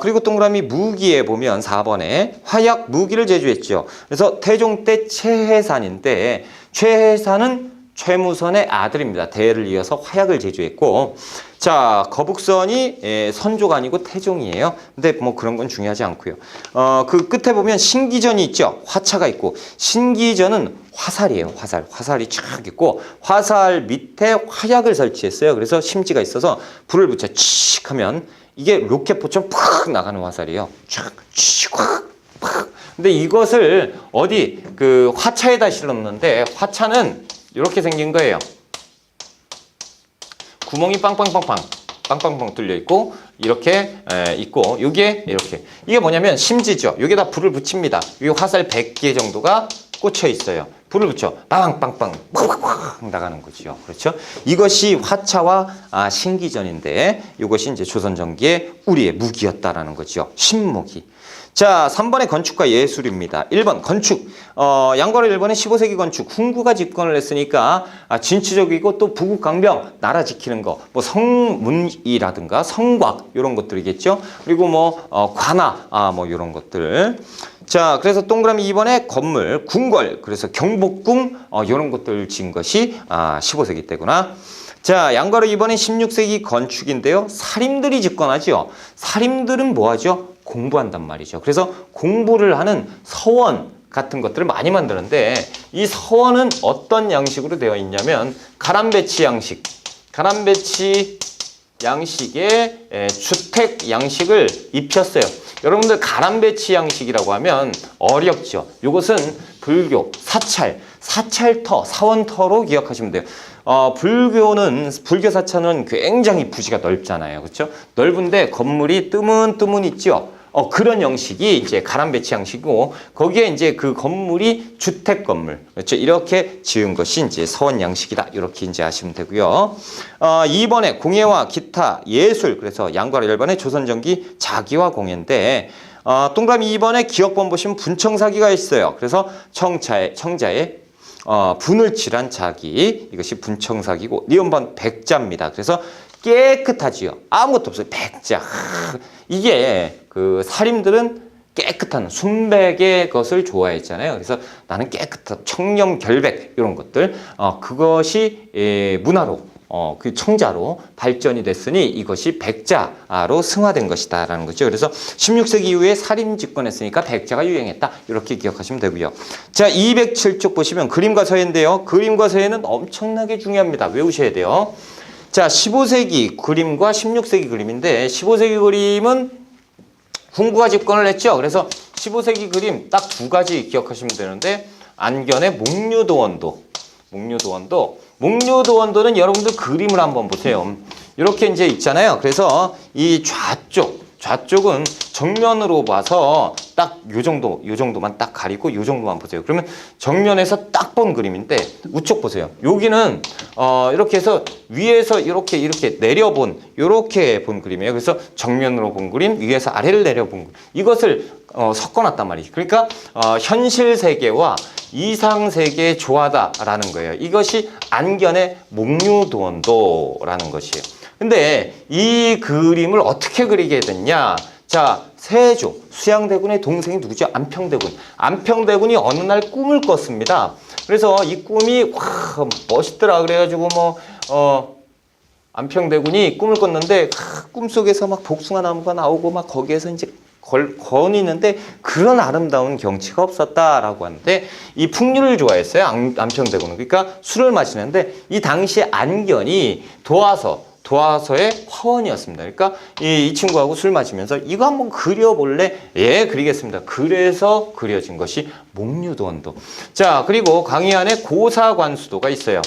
그리고 동그라미 무기에 보면 4번에 화약 무기를 제조했죠. 그래서 태종 때 최해산인데 최해산은 최무선의 아들입니다. 대를 이어서 화약을 제조했고, 자, 거북선이 선조가 아니고 태종이에요. 근데 뭐 그런 건 중요하지 않고요. 그 끝에 보면 신기전이 있죠. 화차가 있고, 신기전은 화살이에요. 화살이 쫙 있고, 화살 밑에 화약을 설치했어요. 그래서 심지가 있어서 불을 붙여 칙 하면 이게 로켓포처럼 팍 나가는 화살이에요. 쫙, 팍. 근데 이것을 어디 그 화차에다 실었는데 화차는 이렇게 생긴 거예요. 구멍이 빵빵빵 뚫려 있고 이렇게 있고 여기에 이렇게 이게 뭐냐면 심지죠. 여기다 불을 붙입니다. 여기 화살 100개 정도가 꽂혀 있어요. 불을 붙여 빵빵빵 나가는 거죠. 그렇죠? 이것이 화차와 신기전인데 이것이 이제 조선 전기의 우리의 무기였다라는 거죠. 신무기. 자, 3번의 건축과 예술입니다. 1번 건축. 양과를 1번에 15세기 건축. 훈구가 집권을 했으니까 진취적이고 또 부국강병 나라 지키는 거. 뭐 성문이라든가 성곽 이런 것들이겠죠. 그리고 뭐 관아 뭐 이런 것들. 자, 그래서 동그라미 2번에 건물, 궁궐. 그래서 경복궁 이런 것들 지은 것이 15세기 때구나. 자, 양과로 2번에 16세기 건축인데요. 사림들이 집권하죠. 사림들은 뭐 하죠? 공부한단 말이죠. 그래서 공부를 하는 서원 같은 것들을 많이 만드는데 이 서원은 어떤 양식으로 되어 있냐면 가람배치 양식. 가람배치 양식의 주택 양식을 입혔어요. 여러분들 가람배치 양식이라고 하면 어렵죠. 이것은 불교, 사찰터, 사원터로 기억하시면 돼요. 불교 사찰은 굉장히 부지가 넓잖아요. 그렇죠? 넓은데 건물이 뜨문 있죠. 그런 형식이 이제 가람배치 양식이고 거기에 이제 그 건물이 주택 건물. 그렇죠? 이렇게 지은 것이 이제 서원 양식이다. 이렇게 이제 아시면 되고요. 2번에 공예와 기타 예술. 그래서 양과로 1번에 조선전기 자기와 공예인데 동그라미 2번에 기억본 보시면 분청사기가 있어요. 그래서 청자의 분을 칠한 자기, 이것이 분청사기고 니은번 백자입니다. 그래서 깨끗하지요. 아무것도 없어요. 백자. 이게 그 사림들은 깨끗한 순백의 것을 좋아했잖아요. 그래서 나는 깨끗한 청렴 결백 이런 것들 그것이 문화로 그 청자로 발전이 됐으니 이것이 백자로 승화된 것이다 라는 거죠. 그래서 16세기 이후에 사림 집권했으니까 백자가 유행했다 이렇게 기억하시면 되고요. 자, 207쪽 보시면 그림과 서예인데요. 그림과 서예는 엄청나게 중요합니다. 외우셔야 돼요. 자, 15세기 그림과 16세기 그림인데 15세기 그림은 훈구가 집권을 했죠. 그래서 15세기 그림 딱 2가지 기억하시면 되는데 안견의 목류도원도는 여러분들 그림을 한번 보세요. 이렇게 이제 있잖아요. 그래서 이 좌쪽은 정면으로 봐서 딱 요 정도만 딱 가리고 요 정도만 보세요. 그러면 정면에서 딱 본 그림인데 우측 보세요. 여기는 이렇게 해서 위에서 이렇게 내려본 이렇게 본 그림이에요. 그래서 정면으로 본 그림, 위에서 아래를 내려본 그림. 이것을 섞어놨단 말이죠. 그러니까 현실 세계와 이상 세계의 조화다라는 거예요. 이것이 안견의 목류도원도라는 것이에요. 근데 이 그림을 어떻게 그리게 됐냐? 자, 세조, 수양대군의 동생이 누구죠? 안평대군. 안평대군이 어느 날 꿈을 꿨습니다. 그래서 이 꿈이 와 멋있더라. 그래가지고 안평대군이 꿈을 꿨는데 꿈속에서 막 복숭아 나무가 나오고 막 거기에서 이제 거니는데 그런 아름다운 경치가 없었다라고 하는데 이 풍류를 좋아했어요. 안평대군은. 그러니까 술을 마시는데 이 당시에 안견이 도와서 도화서의 화원이었습니다. 그러니까 이 친구하고 술 마시면서 이거 한번 그려볼래? 예, 그리겠습니다. 그래서 그려진 것이 목류도원도. 자, 그리고 강의 안에 고사관수도가 있어요.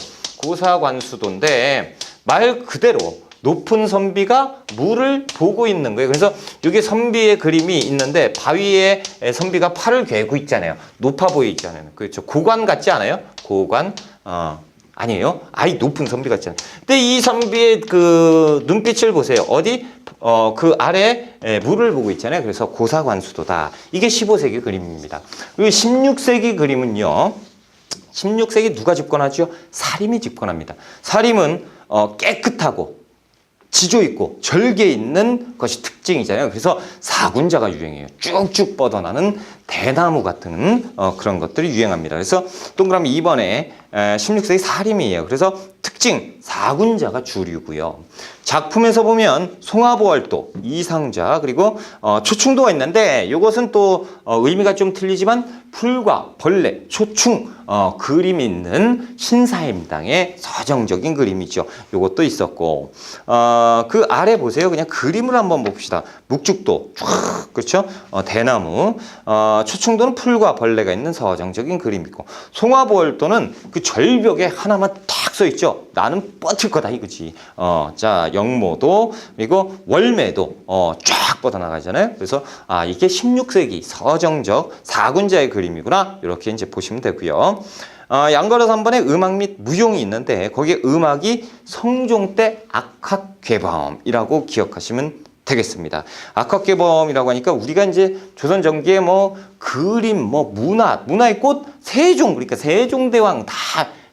고사관수도인데 말 그대로 높은 선비가 물을 보고 있는 거예요. 그래서 여기 선비의 그림이 있는데 바위에 선비가 팔을 괴고 있잖아요. 높아 보이잖아요. 그렇죠. 고관 같지 않아요? 고관. 아니에요. 아이 높은 선비 같잖아요. 근데 이 선비의 그 눈빛을 보세요. 어디? 그 아래 물을 보고 있잖아요. 그래서 고사관수도다. 이게 15세기 그림입니다. 그리고 16세기 그림은요. 16세기 누가 집권하죠? 사림이 집권합니다. 사림은 깨끗하고 지조 있고 절개 있는 것이 특징이잖아요. 그래서 사군자가 유행해요. 쭉쭉 뻗어나는 대나무 같은 그런 것들이 유행합니다. 그래서 동그라미 2번에 16세기 사림이에요. 그래서 특징 사군자가 주류고요. 작품에서 보면 송화보월도, 이상자 그리고 초충도가 있는데 이것은 또 의미가 좀 틀리지만 풀과 벌레, 초충 그림이 있는 신사임당의 서정적인 그림이죠. 이것도 있었고 그 아래 보세요. 그냥 그림을 한번 봅시다. 묵죽도 쭉 그렇죠. 대나무 초충도는 풀과 벌레가 있는 서정적인 그림이고 송화보월도는 그 절벽에 하나만 딱 써 있죠. 나는 뻗을 거다 이거지. 자 영모도 그리고 월매도 쫙 뻗어나가잖아요. 그래서 이게 16세기 서정적 사군자의 그림이구나. 이렇게 이제 보시면 되고요. 양가로 3번에 음악 및 무용이 있는데 거기에 음악이 성종 때 악학괴범이라고 기억하시면 되겠습니다. 악학괴범이라고 하니까 우리가 이제 조선 전기에 뭐 그림, 뭐 문화의 꽃 세종 그러니까 세종대왕 다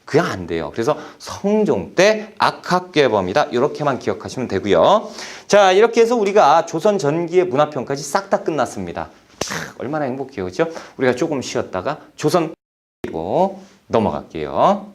그냥 안 돼요. 그래서 성종 때 악학괴범이다. 이렇게만 기억하시면 되고요. 자, 이렇게 해서 우리가 조선 전기의 문화편까지 싹 다 끝났습니다. 얼마나 행복해요, 그렇죠? 우리가 조금 쉬었다가 조선 넘어갈게요.